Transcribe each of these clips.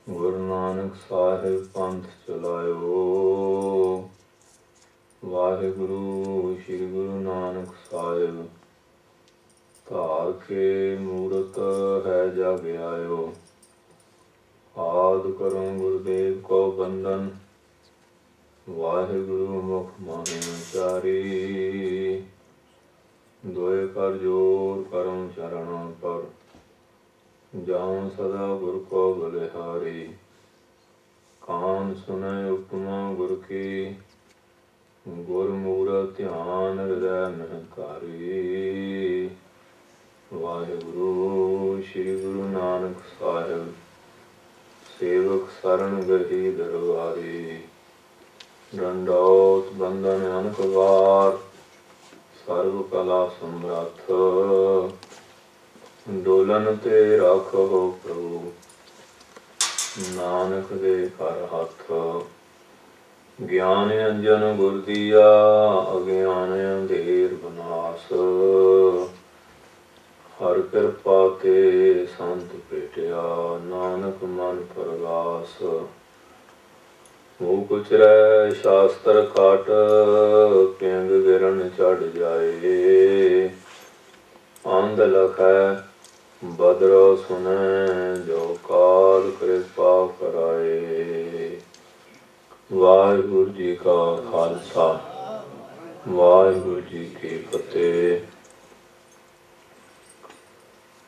ਗੁਰੂ ਨਾਨਕ ਸਾਹਿਬ ਪੰਥ ਚਲਾਇਓ। ਵਾਹਿਗੁਰੂ ਸ੍ਰੀ ਗੁਰੂ ਨਾਨਕ ਸਾਹਿਬ ਧਾਰ ਕੇ ਮੂਰਤ ਹੈ ਜਗ ਆਇਓ। ਆਦਿ ਕਰੋ ਗੁਰਦੇਵ ਕੋ ਬੰਦਨ, ਵਾਹਿਗੁਰੂ ਮੁਖ ਮਾਹਿ ਉਚਾਰੀ। ਦੋਇ ਕਰ ਜੋਰ ਕਰਮ ਚਰਨ ਪਰ, ਜਾਉ ਸਦਾ ਗੁਰ ਕੋ ਬਲਿਹਾਰੀ। ਕਾਨ ਸੁਨੈ ਉਪਮਾ ਗੁਰ ਕੀ, ਗੁਰ ਮੂਰਤਿ ਧਿਆਨ ਹਿਰਦੈ ਮਹਿ ਧਾਰੀ। ਵਾਹਿਗੁਰੂ ਸ੍ਰੀ ਗੁਰੂ ਨਾਨਕ ਸਾਹਿਬ ਸੇਵਕ ਸਰਣ ਗਹੀ ਦਰਬਾਰੀ। ਡੰਡੌਤ ਬੰਧਨ ਅਨਕ ਵਾਰ, ਸਰਬ ਕਲਾ ਸਮਰੱਥ। ਡੋਲਨ ਤੇ ਰਾਖੋ ਪ੍ਰਭੂ, ਨਾਨਕ ਦੇ ਘਰ ਹੱਥ। ਗਿਆਨ ਅੰਜਨ ਗੁਰ ਦੀਆ, ਅਗਿਆਨ ਅੰਧੇਰ ਬਨਾਸ। ਹਰ ਕਿਰਪਾ ਤੇ ਸੰਤ ਭੇਟਿਆ, ਨਾਨਕ ਮਨ ਪਰਗਾਸ। ਮੂਹ ਕੁਚਰੈ ਸ਼ਾਸਤਰ ਕਾਟ, ਪਿੰਗ ਗਿਰਨ ਚੜ ਜਾਏ। ਅੰਧ ਲਖੈ ਬਦਰੋ ਸੁਨੈ, ਜੋ ਕਾਲ ਕਿਰਪਾ ਕਰਾਏ। ਵਾਹਿਗੁਰੂ ਜੀ ਕਾ ਖਾਲਸਾ, ਵਾਹਿਗੁਰੂ ਜੀ ਕੀ ਫਤਿਹ।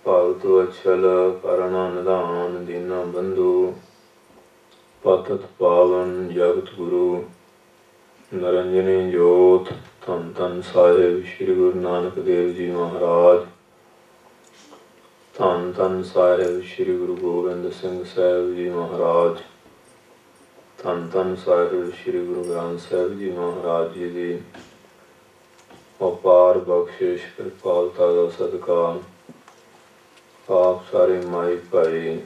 ਭਗਤ ਵਛਲ ਕਰਨਾ ਨਿਧਾਨ, ਦੀਨਾ ਬੰਧੂ ਪਤਿਤ ਪਾਵਨ ਜਗਤ ਗੁਰੂ। ਨਰਿੰਜਨੀ ਜੋਤ ਧੰਨ ਧੰਨ ਸਾਹਿਬ ਸ੍ਰੀ ਗੁਰੂ ਨਾਨਕ ਦੇਵ ਜੀ ਮਹਾਰਾਜ। ਧੰਨ ਧੰਨ ਸਾਹਿਬ ਸ੍ਰੀ ਗੁਰੂ ਗੋਬਿੰਦ ਸਿੰਘ ਸਾਹਿਬ ਜੀ ਮਹਾਰਾਜ। ਧੰਨ ਧੰਨ ਸਾਹਿਬ ਸ੍ਰੀ ਗੁਰੂ ਗ੍ਰੰਥ ਸਾਹਿਬ ਜੀ ਮਹਾਰਾਜ ਜੀ ਦੀ ਅਪਾਰ ਬਖਸ਼ਿਸ਼ ਕਿਰਪਾਲਤਾ ਦਾ ਸਦਕਾ ਆਪ ਸਾਰੇ ਮਾਈ ਭਾਈ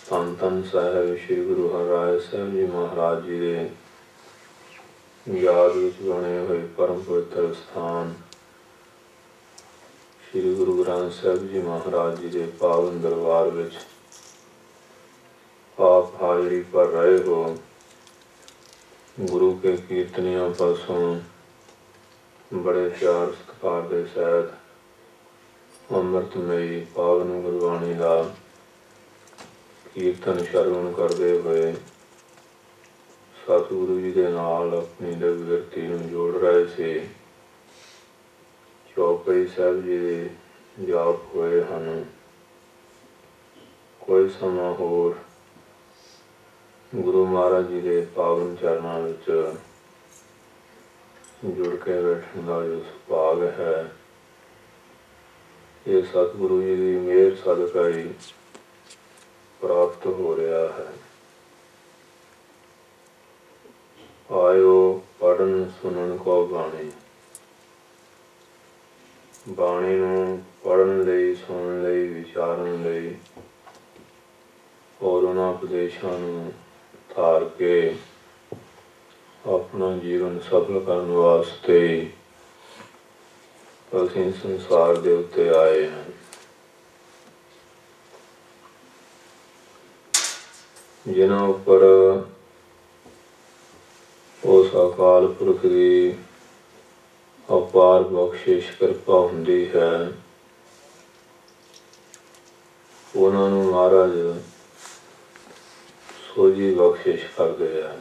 ਧੰਨ ਧੰਨ ਸਾਹਿਬ ਸ੍ਰੀ ਗੁਰੂ ਹਰਿਰਾਏ ਸਾਹਿਬ ਜੀ ਮਹਾਰਾਜ ਜੀ ਦੇ ਯਾਦ ਵਿੱਚ ਬਣੇ ਹੋਏ ਪਰਮ ਪਵਿੱਤਰ ਸਥਾਨ ਸ੍ਰੀ ਗੁਰੂ ਗ੍ਰੰਥ ਸਾਹਿਬ ਜੀ ਮਹਾਰਾਜ ਜੀ ਦੇ ਪਾਵਨ ਦਰਬਾਰ ਵਿੱਚ ਆਪ ਹਾਜ਼ਰੀ ਭਰ ਰਹੇ ਹੋ। ਗੁਰੂ ਕੇ ਕੀਰਤਨੀਆਂ ਪਾਸੋਂ ਬੜੇ ਪਿਆਰ ਸਤਿਕਾਰ ਦੇ ਸਹਿਤ ਅੰਮ੍ਰਿਤਮਈ ਪਾਵਨ ਗੁਰਬਾਣੀ ਦਾ ਕੀਰਤਨ ਸ਼ਰਵਣ ਕਰਦੇ ਹੋਏ ਸਤਿਗੁਰੂ ਜੀ ਦੇ ਨਾਲ ਆਪਣੀ ਦਿਵਯ ਨੂੰ ਜੋੜ ਰਹੇ ਸੀ। ਚੌਪਈ ਸਾਹਿਬ ਜੀ ਦੇ ਜਾਪ ਹੋਏ ਹਨ। ਕੋਈ ਸਮਾਂ ਹੋਰ ਗੁਰੂ ਮਹਾਰਾਜ ਜੀ ਦੇ ਪਾਵਨ ਚਰਨਾਂ ਵਿੱਚ ਜੁੜ ਕੇ ਬੈਠਣ ਦਾ ਜੋ ਸੁਭਾਗ ਹੈ, ਇਹ ਸਤਿਗੁਰੂ ਜੀ ਦੀ ਮਿਹਰ ਸਦਕਾ ਹੀ ਪ੍ਰਾਪਤ ਹੋ ਰਿਹਾ ਹੈ। ਆਇਓ ਪੜ੍ਹਨ ਸੁਣਨ ਕੋ ਬਾਣੀ। ਬਾਣੀ ਨੂੰ ਪੜ੍ਹਨ ਲਈ, ਸੁਣਨ ਲਈ, ਵਿਚਾਰਨ ਲਈ ਔਰ ਉਹਨਾਂ ਉਪਦੇਸ਼ਾਂ ਨੂੰ ਧਾਰ ਕੇ ਆਪਣਾ ਜੀਵਨ ਸਫਲ ਕਰਨ ਵਾਸਤੇ ਅਸੀਂ ਸੰਸਾਰ ਦੇ ਉੱਤੇ ਆਏ ਹਾਂ। ਜਿਨ੍ਹਾਂ ਉੱਪਰ ਉਸ ਅਕਾਲ ਪੁਰਖ ਦੀ ਅਪਾਰ ਬਖਸ਼ਿਸ਼ ਕਿਰਪਾ ਹੁੰਦੀ ਹੈ, ਉਹਨਾਂ ਨੂੰ ਮਹਾਰਾਜ ਸੋਝੀ ਬਖਸ਼ਿਸ਼ ਕਰਦੇ ਹੈ।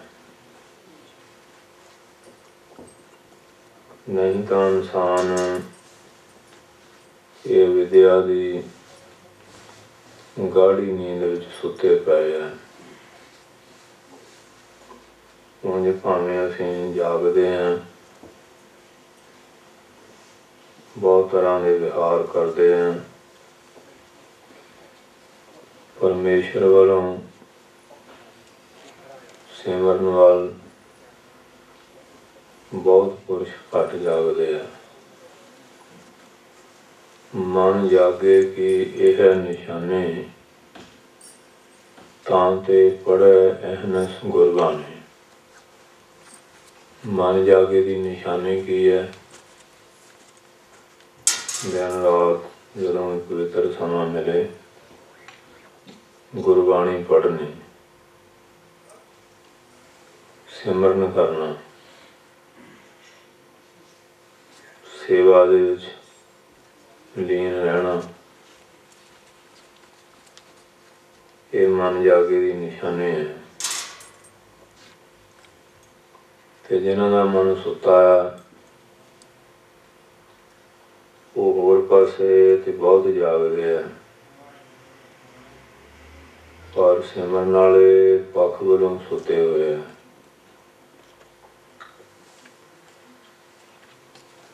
ਨਹੀਂ ਤਾਂ ਇਨਸਾਨ ਇਹ ਵਿਦਿਆ ਦੀ ਗਾੜੀ ਨੀਂਦ ਵਿੱਚ ਸੁੱਤੇ ਪਏ ਹੈ। ਉਂਝ ਭਾਵੇਂ ਅਸੀਂ ਜਾਗਦੇ ਹਾਂ, ਬਹੁਤ ਤਰ੍ਹਾਂ ਦੇ ਵਿਹਾਰ ਕਰਦੇ ਹਾਂ, ਪਰਮੇਸ਼ਰ ਵੱਲੋਂ ਸਿਮਰਨ ਵੱਲ ਬਹੁਤ ਪੁਰਸ਼ ਘੱਟ ਜਾਗਦੇ ਆ। ਮਨ ਜਾਗੇ ਕਿ ਇਹ ਨਿਸ਼ਾਨੇ ਤਾਂ ਤੇ ਪੜ੍ਹੈ ਅਹਨਸ ਗੁਰਬਾਣੀ। ਮਨ ਜਾਗੇ ਦੀ ਨਿਸ਼ਾਨੀ ਕੀ ਹੈ? ਦਿਨ ਰਾਤ ਜਦੋਂ ਪਵਿੱਤਰ ਸਮਾਂ ਮਿਲੇ गुरबाणी पढ़नी, सिमरन करना, सेवा दे विच लीन रहना, ये मन जागे दी निशानी है। ते जिन्हां दा मन सुता है वो होर पासे ते बहुत जागदे है, पर सिमरन वाले पक्ष वालों सुते हुए हैं।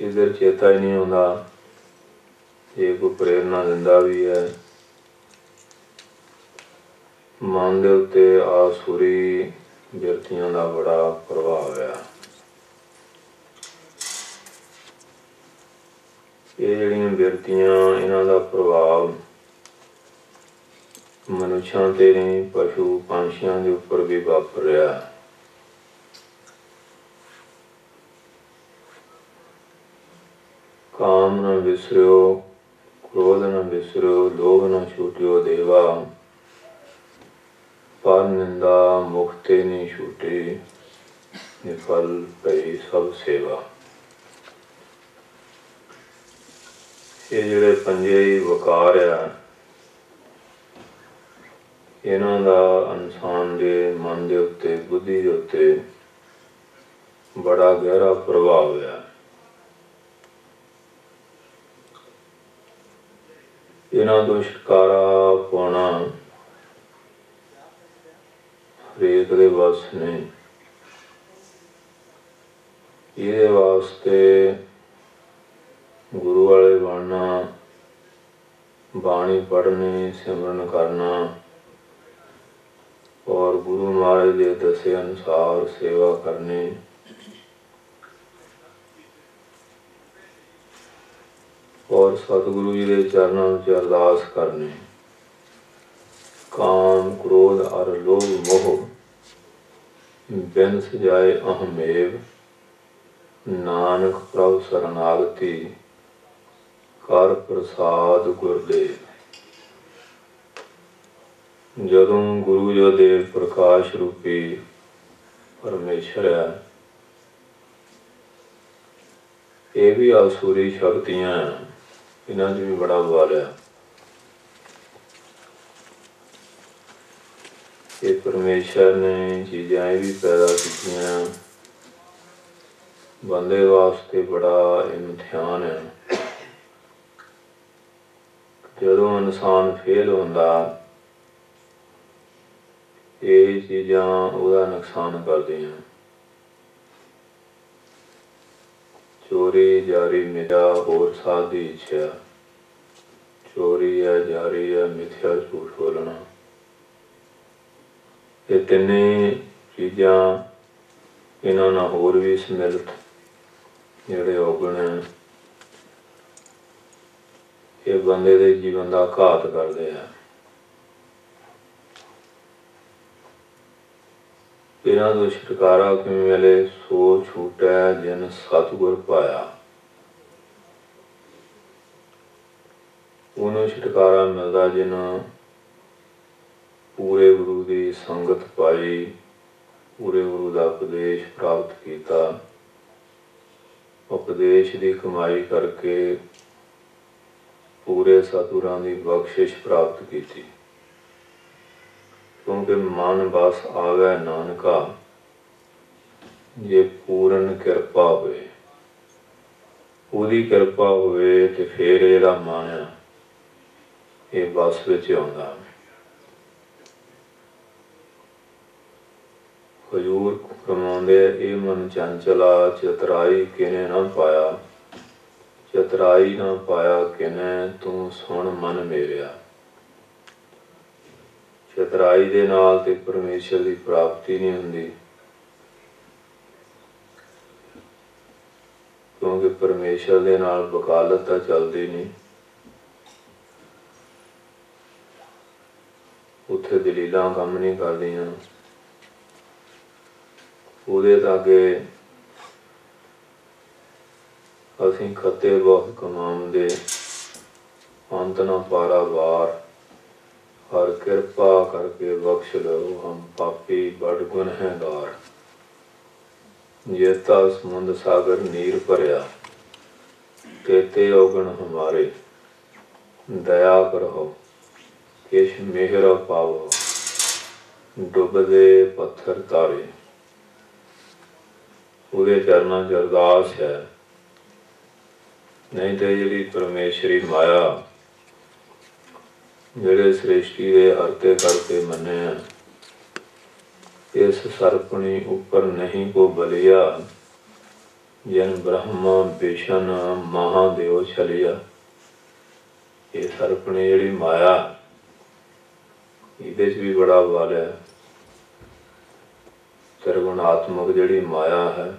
इधर चेता ही नहीं आता, ये कोई प्रेरणा दिंदा भी है, मन दे उत्ते आसुरी बिरतियां दा बड़ा प्रभाव है। ये जिहड़ियां बिरतियां, इन्हां दा प्रभाव मनुष्यां ते नहीं, पशु पंछियां दे उपर भी वापर रहा। काम न विसरियो, क्रोध न विसरियो, लोभ न छूटियो देवा, पर निंदा मुक्ते नहीं छूटी, निफल पई सब सेवा। ये जिहड़े पंजे ही वकार आ, इन्हां दा इंसान दे मन दे उत्ते, बुद्धि दे उत्ते बड़ा गहरा प्रभाव है। इन्हां तो छुटकारा पाउणा हरेक दे वस नहीं। ये वास्ते गुरु वाले बनना, बाणी पढ़नी, सिमरन करना और गुरु महाराज के दसे अनुसार सेवा करनी, और सतगुरु जी के चरणों में अरदास करनी। काम क्रोध और लोभ मोह बिन सजाए अहमेव, नानक प्रभु शरणागति, कर प्रसाद गुरदेव। जदों गुरु जो देव प्रकाश रूपी परमेश्वर है, ये भी आसुरी शक्तियां, इन्हां च भी बड़ा बल है। ये परमेश्वर ने चीज़ां भी पैदा कीतियां, बंदे वास्ते बड़ा इम्तिहान है। जदों इंसान फेल होंदा, ये चीज़ां उहदा नुकसान करदियां। चोरी जारी मिथ्या होर साध दी इच्छा, चोरी है, जारी है, मिथ्या झूठ बोलना, ये तिन्ने चीज़ां इन्हां नाल होर भी सम्मिलित जिहड़े औगण है, ये बंदे दे जीवन का घात करते हैं। इन्हां तो छुटकारा किवें मिले, सो छूटै जिन सतगुर पाया। उन्होंने छुटकारा मिलता जिन्हों पूरे गुरु की संगत पाई, पूरे गुरु का उपदेश प्राप्त किया, उपदेश की कमाई करके पूरे सतगुरां की बख्शिश प्राप्त की। क्योंकि मन बस आवे नानका, जे पूर्ण किरपा होए, उहदी किरपा होए ते फिर इहदा मन ये बस विच आउंदा। हजूर फरमाउंदे, ए मन चंचला, चतराई किने ना पाया, चतराई ना पाया किने, तू सुन मन मेरिया। चतराई दे नाल ते परमेश्वर की प्राप्ति नहीं हुंदी, क्योंकि परमेश्वर दे नाल वकालत तां चलदी नहीं। उत्थे दलीलां काम नहीं करदियां, ਉਹਦੇ ਤਾਗੇ ਅਸੀਂ ਖੱਤੇ ਬਹੁਤ ਕਮਾਉਂਦੇ, ਅੰਤ ਨਾ ਪਾਰਾ ਵਾਰ, हर कृपा करके बख्श लो हम पापी बड़ गुनहगार। जेता समुंद सागर नीर भरिया, तेते औगण हमारे। दया करो किश मेहर पावो, डुबदे पत्थर तारे। ਉਹਦੇ ਚਰਨਾਂ 'ਚ ਅਰਦਾਸ ਹੈ। ਨਹੀਂ ਤੇ ਜਿਹੜੀ ਪਰਮੇਸ਼ਰੀ ਮਾਇਆ, ਜਿਹੜੇ ਸ੍ਰਿਸ਼ਟੀ ਦੇ ਹਰਤੇ ਕਰਤੇ ਮੰਨੇ ਆ, ਇਸ ਸਰਪਣੀ ਉੱਪਰ ਨਹੀਂ ਕੋ ਬਲਿਆ, ਜਿਨ ਬ੍ਰਹਮਾ ਵਿਸ਼ਨ ਮਹਾਦੇਵ ਛਲਿਆ। ਇਹ ਸਰਪਣੀ ਜਿਹੜੀ ਮਾਇਆ, ਇਹਦੇ 'ਚ ਵੀ ਬੜਾ ਬਲ ਹੈ। ਤ੍ਰਿਗੁਣਾਤਮਕ ਜਿਹੜੀ ਮਾਇਆ ਹੈ,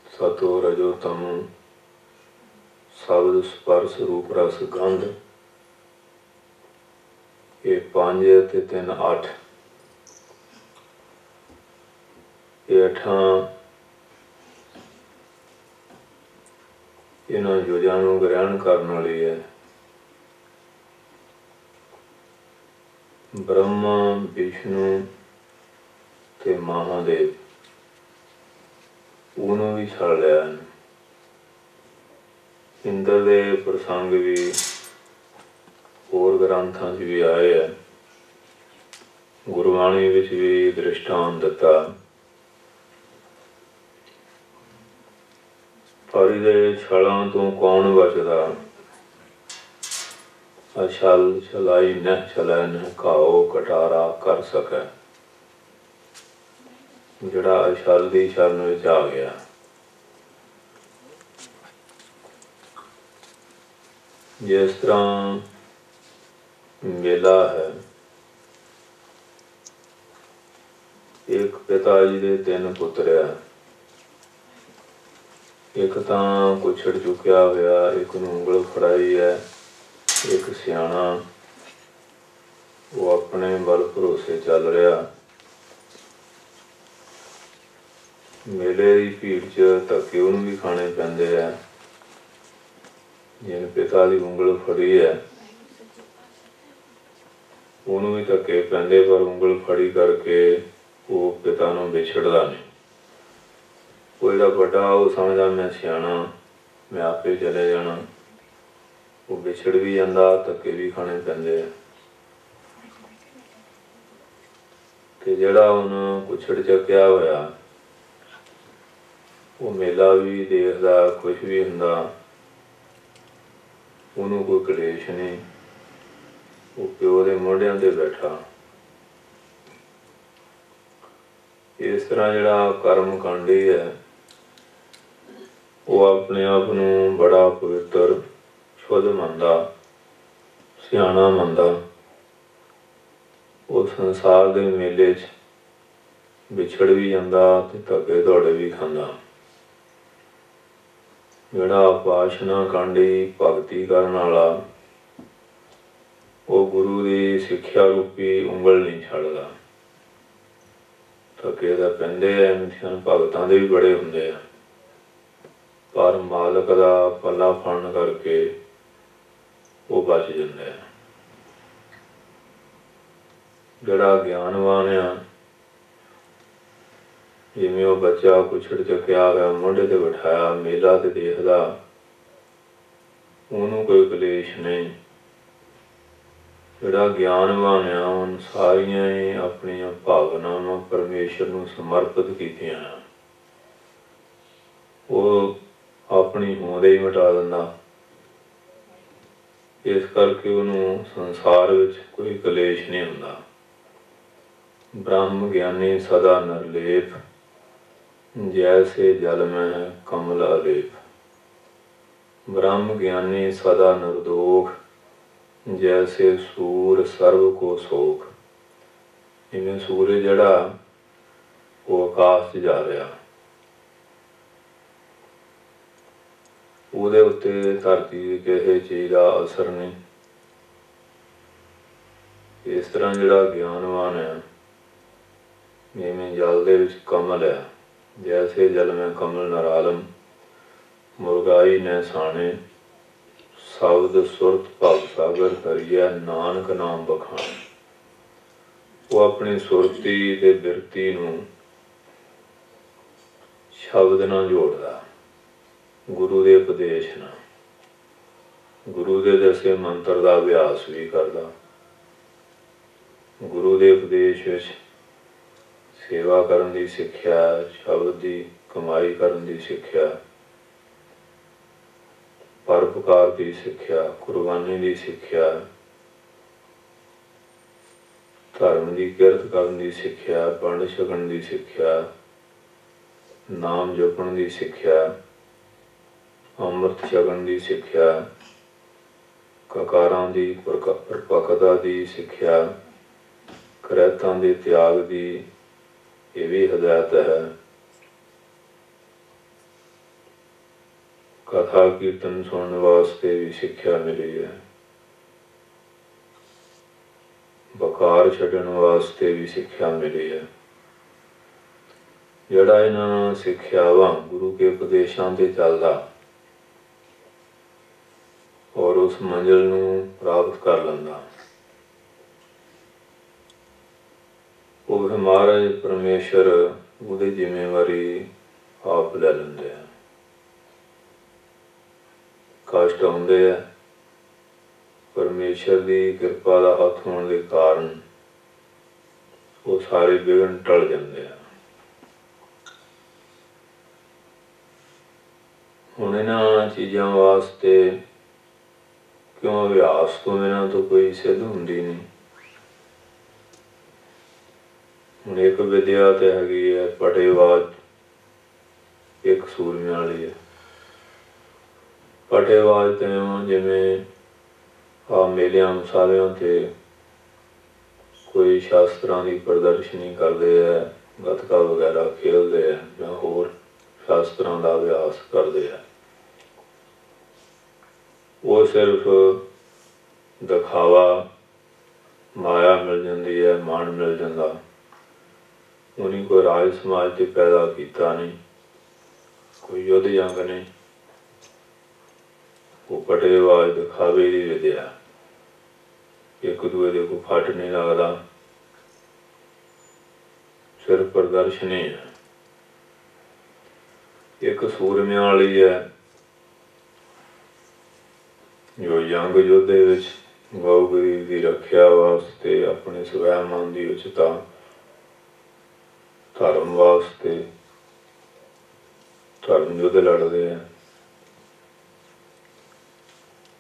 ਸਤੋ ਰਜੋ ਤਮੋ, ਸ਼ਬਦ ਸਪਰਸ਼ ਰੂਪ ਰਸ ਗੰਧ, ਇਹ 5 ਤੇ 3 8, ਇਹ 8 ਇਹਨਾਂ ਯੋਜਾਂ ਨੂੰ ਗ੍ਰਹਿਣ ਕਰਨ ਵਾਲੀ ਹੈ। ਬ੍ਰਹਮਾ ਵਿਸ਼ਨੂੰ ਤੇ ਮਹਾਦੇਵ, ਉਹਨੂੰ ਵੀ ਛੱਡ ਲਿਆ। ਇੰਦਰ ਦੇ ਪ੍ਰਸੰਗ ਵੀ ਹੋਰ ਗ੍ਰੰਥਾਂ 'ਚ ਵੀ ਆਏ ਹੈ, ਗੁਰਬਾਣੀ ਵਿੱਚ ਵੀ ਦ੍ਰਿਸ਼ਟਾਂਤ ਦਿੱਤਾ। ਪਰ ਇਹਦੇ ਛਲਾਂ ਤੋਂ ਕੌਣ ਬਚਦਾ? ਅਛਲ ਛਲਾਈ ਨਹਿ ਛਲੈ ਨਹਿ ਘਾਓ ਕਟਾਰਾ ਕਰ ਸਕੈ। ਜਿਹੜਾ ਅਛਲ ਦੀ ਸ਼ਰਨ ਵਿੱਚ ਆ ਗਿਆ, ਜਿਸ ਤਰ੍ਹਾਂ ਮੇਲਾ ਹੈ, ਇੱਕ ਪਿਤਾ ਜੀ ਦੇ 3 ਪੁੱਤਰ ਆ। ਇੱਕ ਤਾਂ ਕੁਛੜ ਚੁੱਕਿਆ ਹੋਇਆ, ਇੱਕ ਨੂੰ ਉਂਗਲ ਫੜਾਈ ਹੈ, ਇੱਕ ਸਿਆਣਾ, ਉਹ ਆਪਣੇ ਬਲ ਭਰੋਸੇ ਚੱਲ ਰਿਹਾ। ਮੇਲੇ ਦੀ ਭੀੜ 'ਚ ਧੱਕੇ ਉਹਨੂੰ ਵੀ ਖਾਣੇ ਪੈਂਦੇ ਆ। ਜਿਹਨੇ ਪਿਤਾ ਦੀ ਉਂਗਲ ਫੜੀ ਹੈ, ਉਹਨੂੰ ਵੀ ਧੱਕੇ ਪੈਂਦੇ, ਪਰ ਉਂਗਲ ਫੜੀ ਕਰਕੇ ਉਹ ਪਿਤਾ ਨੂੰ ਵਿਛੜਦਾ ਨਹੀਂ। ਉਹ ਜਿਹੜਾ ਵੱਡਾ, ਉਹ ਸਮਝਦਾ ਮੈਂ ਸਿਆਣਾ, ਮੈਂ ਆਪੇ ਚਲੇ ਜਾਣਾ। ਉਹ ਵਿਛੜ ਵੀ ਜਾਂਦਾ, ਧੱਕੇ ਵੀ ਖਾਣੇ ਪੈਂਦੇ ਆ। ਤੇ ਜਿਹੜਾ ਹੁਣ ਕੁਛੜ ਚੱਕਿਆ ਹੋਇਆ, ਉਹ ਮੇਲਾ ਵੀ ਦੇਖਦਾ, ਕੁਛ ਵੀ ਹੁੰਦਾ, ਉਹਨੂੰ ਕੋਈ ਕਲੇਸ਼ ਨਹੀਂ। ਉਹ ਪਿਓ ਦੇ ਮੋਢਿਆਂ ਤੇ ਬੈਠਾ। ਇਸ ਤਰ੍ਹਾਂ ਜਿਹੜਾ ਕਰਮ ਕਾਂਡੀ ਹੈ, ਉਹ ਆਪਣੇ ਆਪ ਨੂੰ ਬੜਾ ਪਵਿੱਤਰ ਸ਼ੁੱਧ ਮੰਨਦਾ, ਸਿਆਣਾ ਮੰਨਦਾ। ਉਹ ਸੰਸਾਰ ਦੇ ਮੇਲੇ 'ਚ ਵਿਛੜ ਵੀ ਜਾਂਦਾ ਤੇ ਧੱਕੇ ਦੌੜੇ ਵੀ ਖਾਂਦਾ। ਜਿਹੜਾ ਉਪਾਸ਼ਨਾ ਕਾਂਡੀ ਭਗਤੀ ਕਰਨ ਵਾਲਾ, ਉਹ ਗੁਰੂ ਦੀ ਸਿੱਖਿਆ ਰੂਪੀ ਉਂਗਲ ਨਹੀਂ ਛੱਡਦਾ। ਧੱਕੇ ਤਾਂ ਪੈਂਦੇ ਆ, ਇਮਤਿਹਾਨ ਭਗਤਾਂ ਦੇ ਵੀ ਬੜੇ ਹੁੰਦੇ ਆ, ਪਰ ਮਾਲਕ ਦਾ ਪੱਲਾ ਫੜਨ ਕਰਕੇ ਉਹ ਬਚ ਜਾਂਦੇ ਆ। ਜਿਹੜਾ ਗਿਆਨਵਾਨ ਆ, ਜਿਵੇਂ ਉਹ ਬੱਚਾ ਕੁਛੜ ਚੱਕਿਆ ਹੋਇਆ, ਮੋਢੇ ਤੇ ਬਿਠਾਇਆ, ਮੇਲਾ ਤੇ ਦੇਖਦਾ, ਉਹਨੂੰ ਕੋਈ ਕਲੇਸ਼ ਨਹੀਂ। ਜਿਹੜਾ ਗਿਆਨਵਾਨ ਆ, ਉਹਨ ਸਾਰੀਆਂ ਹੀ ਆਪਣੀਆਂ ਭਾਵਨਾਵਾਂ ਪਰਮੇਸ਼ਰ ਨੂੰ ਸਮਰਪਿਤ ਕੀਤੀਆਂ। ਉਹ ਆਪਣੀ ਹੋਂਦ ਹੀ ਮਿਟਾ ਦਿੰਦਾ। ਇਸ ਕਰਕੇ ਉਹਨੂੰ ਸੰਸਾਰ ਵਿੱਚ ਕੋਈ ਕਲੇਸ਼ ਨਹੀਂ ਹੁੰਦਾ। ਬ੍ਰਹਮ ਗਿਆਨੀ ਸਦਾ ਨਿਰਲੇਪ, ਜੈਸੇ ਜਲ ਮੈਂ ਕਮਲ ਅਲੇਪ। ਬ੍ਰਹਮ ਗਿਆਨੀ ਸਦਾ ਨਿਰਦੋਖ, ਜੈਸੇ ਸੂਰ ਸਰਬ ਕੋ ਸੋਖ। ਜਿਵੇਂ ਸੂਰਜ ਜਿਹੜਾ ਉਹ ਆਕਾਸ਼ 'ਚ ਜਾ ਰਿਹਾ, ਉਹਦੇ ਉੱਤੇ ਧਰਤੀ ਦੀ ਕਿਸੇ ਚੀਜ਼ ਦਾ ਅਸਰ ਨਹੀਂ। ਇਸ ਤਰ੍ਹਾਂ ਜਿਹੜਾ ਗਿਆਨਵਾਨ ਹੈ, ਜਿਵੇਂ ਜਲ ਦੇ ਵਿੱਚ ਕਮਲ ਹੈ, ਜੈਸੇ ਜਲ ਮੈਂ ਕਮਲ ਨਰਾਲਮ, ਮੁਰਗਾਈ ਨੇ ਸਾਣੇ शब्द सुरत भव सागर करिए नानक नाम बखान। वो अपनी सुरती ते बिरती नूं शब्द नाल जोड़दा, गुरु दे उपदेश नाल, गुरु दे दसे मंत्र दा अभ्यास भी करदा, गुरु दे उपदेश विच सेवा करन दी सिक्ख्या, शब्द दी कमाई करन दी सिक्ख्या, परोपकार की सिक्ख्या, कुर्बानी की सिक्ख्या, धर्म की किरत करन दी सिक्ख्या, वंड छकण की सिक्ख्या, नाम जपण की सिक्ख्या, अमृत छकण की सिक्ख्या, ककारां दी परिपक्वता की सिक्ख्या, करैतां दे त्याग की ये भी हदायत है। कथा कीर्तन सुनने वास्ते भी सिक्ख्या मिली है, बकार छड्डण वास्ते भी सिक्ख्या मिली है। जिहड़ा इन्हां सिक्ख्यावां गुरु के उपदेशां ते चलदा और उस मंजिल नूं प्राप्त कर लैंदा, वो फिर महाराज परमेश्वर उहदी जिम्मेवारी आप लै लैंदे आ। कष्ट आउंदे आ, परमेश्वर की किरपा का हथ होने के कारण वो सारे विघन टल जाते हैं। हुण इन्हां चीज़ों वास्ते क्यों अभ्यास तो बिना तो कोई सिद्ध हुंदी नहीं। हुण एक विद्या तो हैगी है पटेवाज, एक सूरमियां वाली है। पटेवाज तो जिवें आ मेलियां मसालियां ते कोई शास्त्रां की प्रदर्शनी करते हैं, गतका वगैरह खेलते हैं या होर शास्त्रां का अभ्यास करते हैं, वो सिर्फ दिखावा, माया मिल जाती है, मान मिल जाता। उन्हीं कोई राज समाज से पैदा किया नहीं, कोई युद्ध जंग नहीं। वो पटेवाज दिखावे की विद्या, एक दूए दे को फट नहीं लगता, सिर्फ प्रदर्शनी है। एक सूरमियां वाली है जो जंग योद्धे विच गौ गरीब की रख्या वास्ते, अपने स्वैमान की उचता, धर्म वास्ते धर्म युद्ध लड़ते हैं।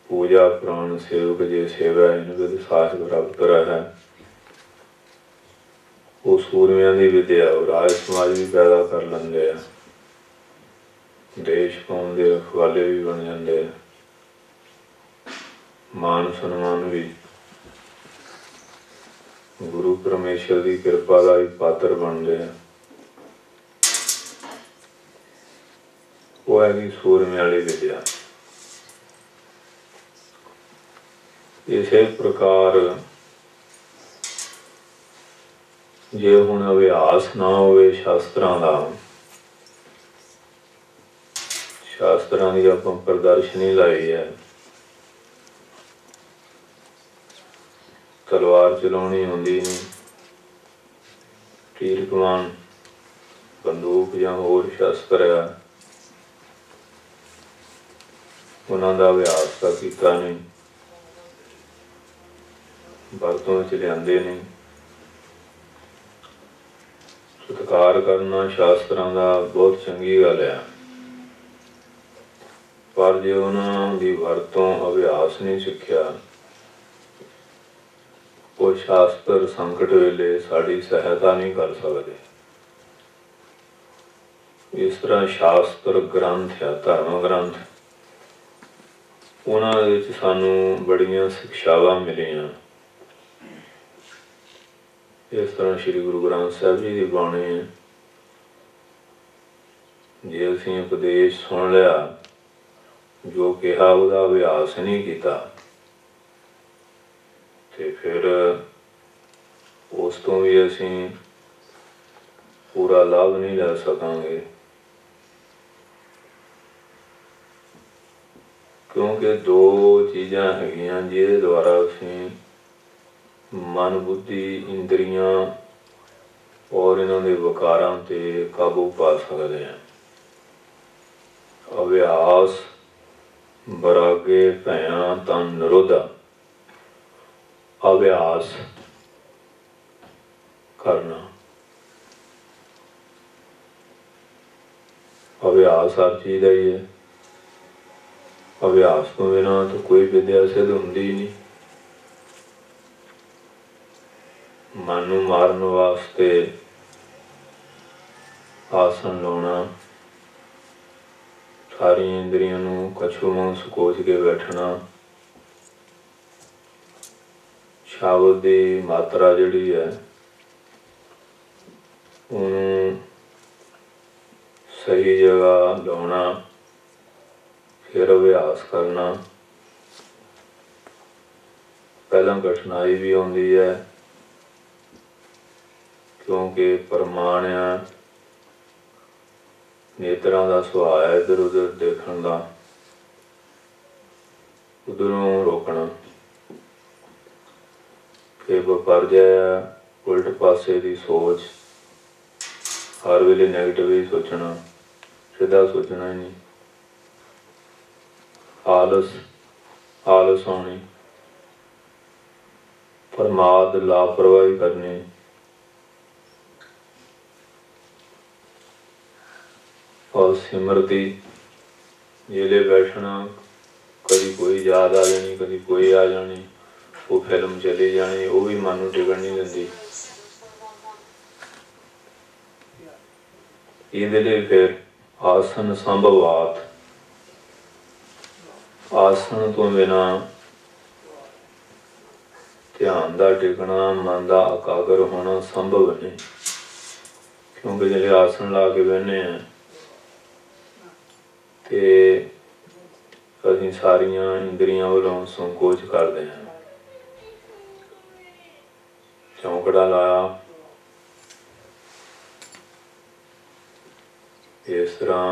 पूजा प्राण सेवक जे सेवा इन विद साहब रब है। वो सूरमियां की विद्या और राज समाज भी पैदा कर लेंदे हैं, देश कौम के रखवाले भी बन जाते हैं, मान सन्मान भी, गुरु परमेश्वर की कृपा का भी पात्र बनते हैं। वो हैगी सूरमे वाली विद्या। इसे प्रकार जे हुण अभ्यास ना होवे शास्त्रां दा, शास्त्रां की आपां प्रदर्शनी लाई है, तलवार चलाउणी आउंदी नहीं, तीर कमान बंदूक या होर शस्त्र है उन्हां दा अभ्यास तां कीता नहीं, वरतों च लिआंदे नहीं। सत्कार करना शास्त्रां दा बहुत चंगी गल है, पर जे उन्हां दी वरतों अभ्यास नहीं सिक्ख्या, वो शास्त्र संकट वेले साड़ी सहायता नहीं कर सकते। इस तरह शास्त्र ग्रंथ है, धर्म ग्रंथ, उन्हां विच सानू बड़ियां शिक्षावां मिलियां। इस तरह श्री गुरु ग्रंथ साहिब जी की बाणी है, जे असीं उपदेश सुन लिया, जो कहा उसका अभ्यास नहीं किया, तो फिर उस तो भी असीं पूरा लाभ नहीं ले सकांगे, क्योंकि दो चीज़ां हैगियां जिहदे द्वारा असीं मन बुद्धि इंद्रियां और इन्हां दे विकारां ते काबू पा सकते हैं। अभ्यास बरागे भैयां तन निरोधा। अभ्यास करना, अभ्यास हर चीज़ का ही है। अभ्यास तो बिना तो कोई विद्या सिद्ध होंदी ही नहीं। मन नूं मारन वास्ते आसन लाउणा, सारी इंद्रियां नूं कछू वांग सुकोच के बैठना, शब्द की मात्रा जिहड़ी है उन्होंने सही जगह लाउणा, फिर अभ्यास करना। पहला कठिनाई भी आउंदी है क्योंकि परमाणिया नेत्रां दा सुभाव है इधर उधर देखण दा, उधरों रोकना। फिर विपर्जय उल्ट पासे की सोच, हर वेले नैगेटिव ही सोचना, सीधा सोचना ही नहीं। आलस आनी, प्रमाद लापरवाही करनी, और सिमरती जेले बैठना, कभी कोई याद आ जानी, कभी कोई आ जानी, वो फिल्म चली जानी, वो भी मन नूं टिकण नहीं दिंदी। इहदे लई फिर आसन संभवात, आसन तो बिना ध्यान का टिकना, मन का एकाग्र होना संभव नहीं। क्योंकि जिहड़े आसन ला के बहने हैं तो असीं सारियां इंद्रियां वालों संकोच करते हैं। चौंकड़ा लाया, इस तरह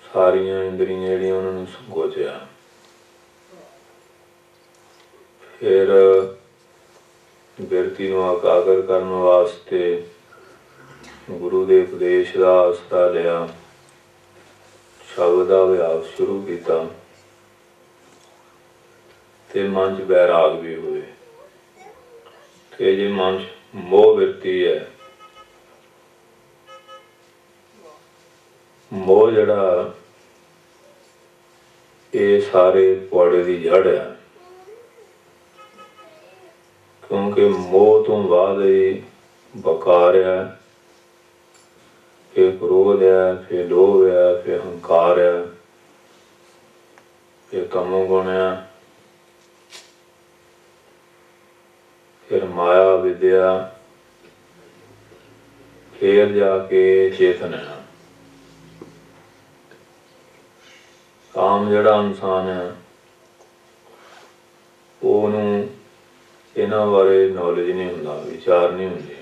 सारियां इंद्रियां जिहड़ियां उन्होंने संकोचिया। फिर बिरती नूं एकागर करने वास्ते गुरु के उपदेश का आसरा लिया, शब्द का अभ्यास शुरू किया, ते मन च बैराग भी हुए। ते जे मन च मोह बिरती है, मोह जड़ा ये सारे पौड़े की जड़ है। क्योंकि मोह तो बाद ही बकार है, फिर क्रोध है, फिर लोभ है, फिर हंकार है, फिर तमोगुण है, फिर माया विद्या, फिर जाके चेतन है। काम जड़ा इंसान है उन्होंने इन्हां बारे नॉलेज नहीं हुंदा, विचार नहीं हुंदे।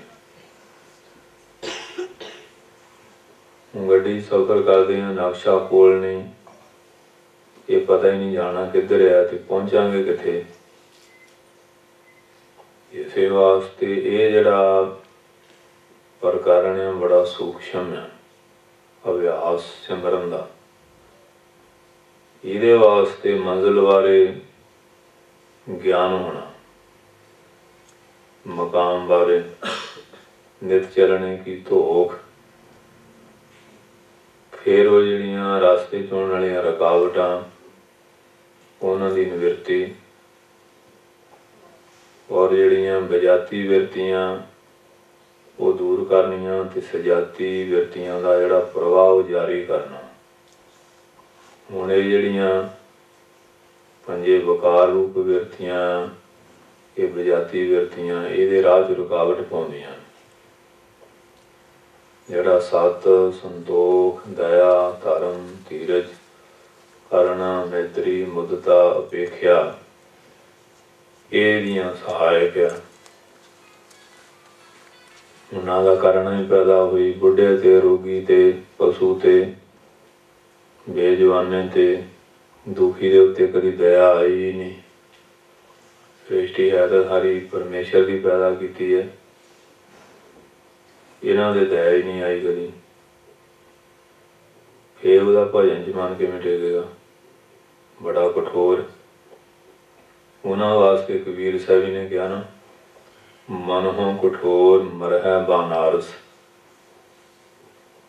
गड्डी सफर करते हैं, नक्शा कोल नहीं, ये पता ही नहीं जाना किधर है तो पहुंचांगे किथे। इस वास्ते ये जड़ा प्रकरण है बड़ा सूक्ष्म है, अभ्यास सिमरन दा। इहदे वास्ते मंजिल बारे ज्ञान होना, मकाम बारे, नित चलने की धोख, फिर वो जिहड़ियां रास्ते च आउण वालियां रुकावटां उन्हां दी निवृत्ति, और जिहड़ियां बजाती विरतियां वो दूर करनियां ते सजाती विरतियां का जिहड़ा प्रभाव जारी करना। हुण ये जिहड़ियां पंजे वकार रूप विरतियां, ये बजाती विरतियां इहदे राह च रुकावट पाउंदियां। जिहड़ा सत, संतोख, दया, धर्म, धीरज, करुणा, मैत्री, मुदता, उपेक्षा इहदियां सहायक है। उन्हां दा करना ही पैदा हुई बुढ़े ते रोगी ते पशु ते बेजवाने ते दुखी दे उत्ते कदी दया आई ही नहीं। सृष्टि है तो सारी परमेश्वर की पैदा की है, इन्हां दे दया ही नहीं आई कदी। फिर उसका भजन च मन किवें टेकेगा? बड़ा कठोर। उन्होंने वास्ते कबीर साहब जी ने कहा ना, मन हो कठोर मरह बानारस।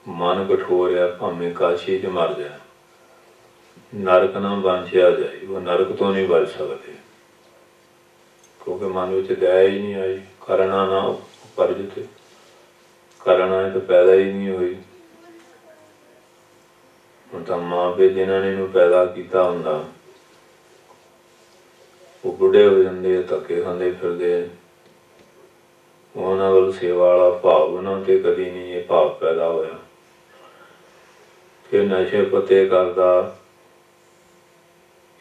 मन कठोर है भावें काशी च मर जाए, नरक ना बंचिया जाए, वो नरक तो नहीं बच सकते, क्योंकि मन में दया ही नहीं आई। करना ना उपरजत, करना तो पैदा ही नहीं हुई। ਹੁਣ ਤਾਂ माँ पे जिन्होंने इनू पैदा किया होंदा वो बुढ़े हो जाते, धक्के खाते फिरते, उन्होंने वाल सेवा वाला भाव उन्होंने ते कभी नहीं ये भाव पैदा होया। फिर नशे पत्ते करता,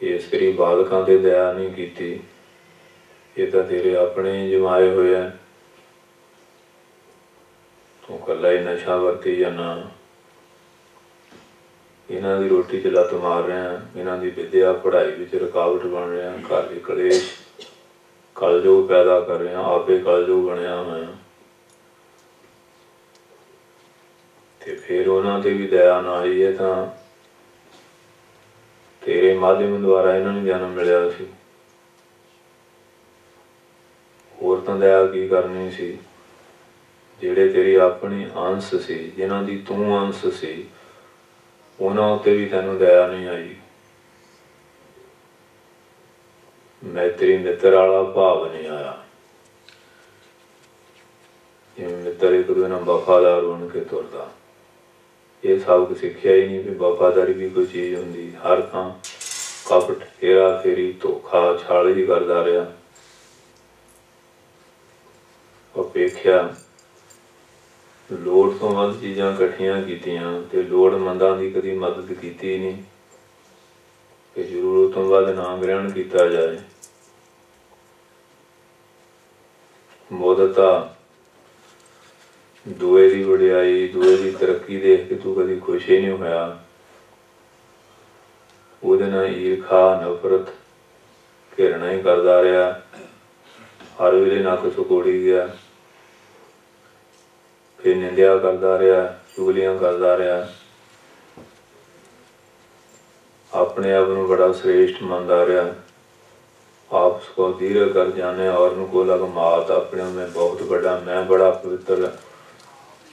इस्त्री बालकों ते दया नहीं की, ये तो तेरे अपने ही जमाए हुए हैं, तू कला ही नशा वरती जाना। इन्हों की रोटी च लत्त मार रहे हैं, इन्हों की विद्या पढ़ाई में रुकावट बन रहे हैं, घर के कलेश कलयुग पैदा कर रहे हैं, आपे कलयुग बनया मैं। ते फिर उन्होंने भी दया ना आई है, तो तेरे माध्यम द्वारा इन्होंने जन्म मिलया सी, होर तो दया की करनी सी। जिहड़े तेरी अपनी अंश सी, जिन्हां दी तू अंश सी, उन्होंने उत्ते भी तैनू दया नहीं आई। मैत्री मित्र वाला भाव नहीं आया। जिवें मित्र एक दूजे नाल वफादार बन के तुरदा, ये सबक सिक्ख्या ही नहीं भी वफादारी भी कोई चीज़ होंदी। हर थां कपट, हेरा फेरी, धोखा, छाल ही करदा रहा। अपेक्षा लोड़ तो वध चीज़ां इकट्ठियां कीतियां ते लोड़मंदां दी कदी मदद कीती ही नहीं कि जरूरत तो वध ना ग्रहण किया जाए। मुदता दुए की वडियाई, दुए की तरक्की देख के तू कभी खुश ही नहीं होया। उहदे नाल ईरखा नफरत घिरना ही करदा रहा, हर वेले नक सुकोड़ी गया, फिर निंदिया करता रहा, चुगलियां करता रहा, अपने आप को बड़ा श्रेष्ठ मानता रहा। आप उसको धीरे कर जाने और उनको लग मात अपने में बहुत बड़ा, मैं बड़ा पवित्र,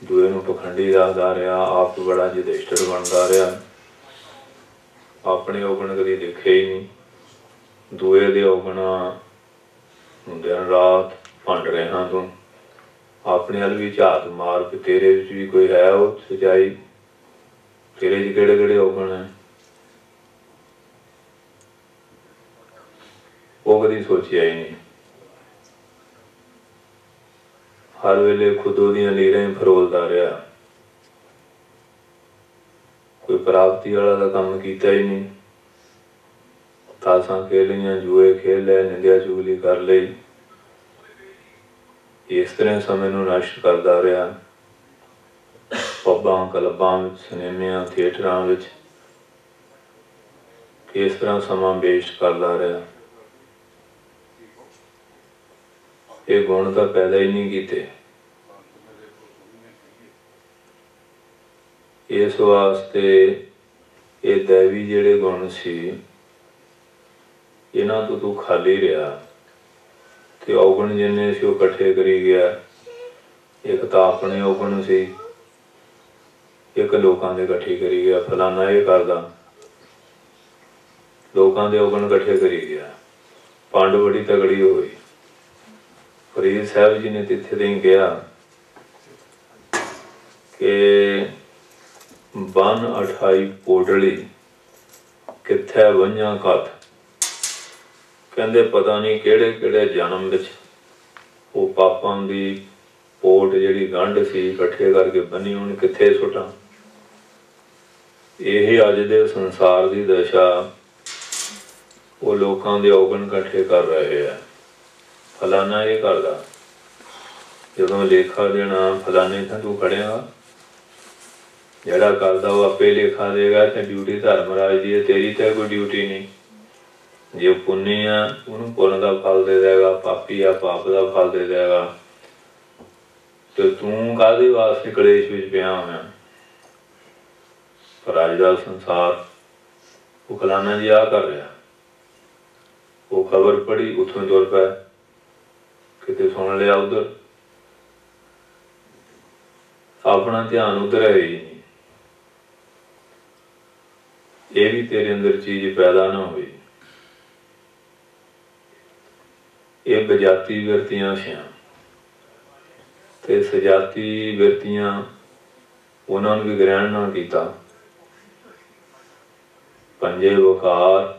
दूए नूं पखंडी रखता रहा, आप बड़ा युधिष्ठिर बनता रहा। अपने औगण कभी देखे ही नहीं, दूए दे औगण दिन रात भंड रहा तू। अपने हल भी झात मार के तेरे भी कोई है वो सच्चाई, तेरे च किहड़े किहड़े औगण है, वो कभी सोचिया ही नहीं। हर वेले खुद ओहदियां लीरां ही फरोलदा रहा, कोई प्राप्ति वाला तो काम किया ही नहीं। तासां खेल लियां, जुए खेल लै, निंदिया चुगली कर ली, इस तरह समय नूं नष्ट करता रहा। पब्बां क्लबां सिनेमिया थिएटरां विच इस तरह समा वेस्ट करता रहा। ये गुण तो पैदा ही नहीं किए। इस वास्ते ये दैवी जिहड़े गुण सी, इन्हां तो तू खाली रहा ते औगण जिन्ने सी वो इकट्ठे करी गया। एक तो अपने औगण सी, एक लोगों के इकट्ठे करी गया। फलाना ये करदा, लोगों के औगण इकट्ठे करी गया। पंड बड़ी तगड़ी हो गई। फरीद साहब जी ने तिथे नहीं कहा कि बन 28 पोटली कित्थे वंजा कथ। कहते पता नहीं किहड़े किहड़े जन्म विच वो पापां दी पोट जिहड़ी गंढ सी इकट्ठे करके बनी, हुण कित्थे सुटां। यही अज दे संसार की दशा, वो लोगों के औगण इकट्ठे कर रहे हैं। फलाना ये करदा, जदों लेखा देना फलाने थां तू खड़िया, ਜਿਹੜਾ ਕਰਦਾ ਉਹ ਆਪੇ ਲੇਖਾ ਦੇਗਾ। ਤੇ ਡਿਊਟੀ ਧਰਮਰਾਜ ਦੀ ਹੈ, ਤੇਰੀ ਤਾਂ ਕੋਈ ਡਿਊਟੀ ਨਹੀਂ। ਜੇ ਉਹ ਪੁੰਨੀ ਆ ਉਹਨੂੰ ਪੁੰਨ ਦਾ ਫਲ ਦੇ ਦੇਗਾ, ਪਾਪੀ ਆ ਪਾਪ ਦਾ ਫਲ ਦੇ ਦੇਗਾ। ਤੇ ਤੂੰ ਕਾਹਦੇ ਵਾਸਤੇ ਕਲੇਸ਼ ਵਿੱਚ ਪਿਆ ਹੋਇਆ? ਪਰ ਅੱਜ ਦਾ ਸੰਸਾਰ ਉਹ ਫਲਾਨਾ ਜੀ ਆਹ ਕਰ ਰਿਹਾ, ਉਹ ਖਬਰ ਪੜ੍ਹੀ ਉੱਥੋਂ ਹੀ ਤੁਰ ਪਿਆ, ਕਿਤੇ ਸੁਣ ਲਿਆ ਉਧਰ, ਆਪਣਾ ਧਿਆਨ ਉਧਰ ਹੈ ਹੀ ਨਹੀਂ। ਇਹ ਵੀ ਤੇਰੇ ਅੰਦਰ ਚੀਜ਼ ਪੈਦਾ ਨਾ ਹੋਈ। ਇਹ ਬਜਾਤੀ ਵਿਰਤੀਆਂ ਸਿਆਂ ਤੇ ਸਜਾਤੀ ਵਿਰਤੀਆਂ ਉਹਨਾਂ ਨੂੰ ਵੀ ਗ੍ਰਹਿਣ ਨਾ ਕੀਤਾ। ਪੰਜੇ ਵਕਾਰ,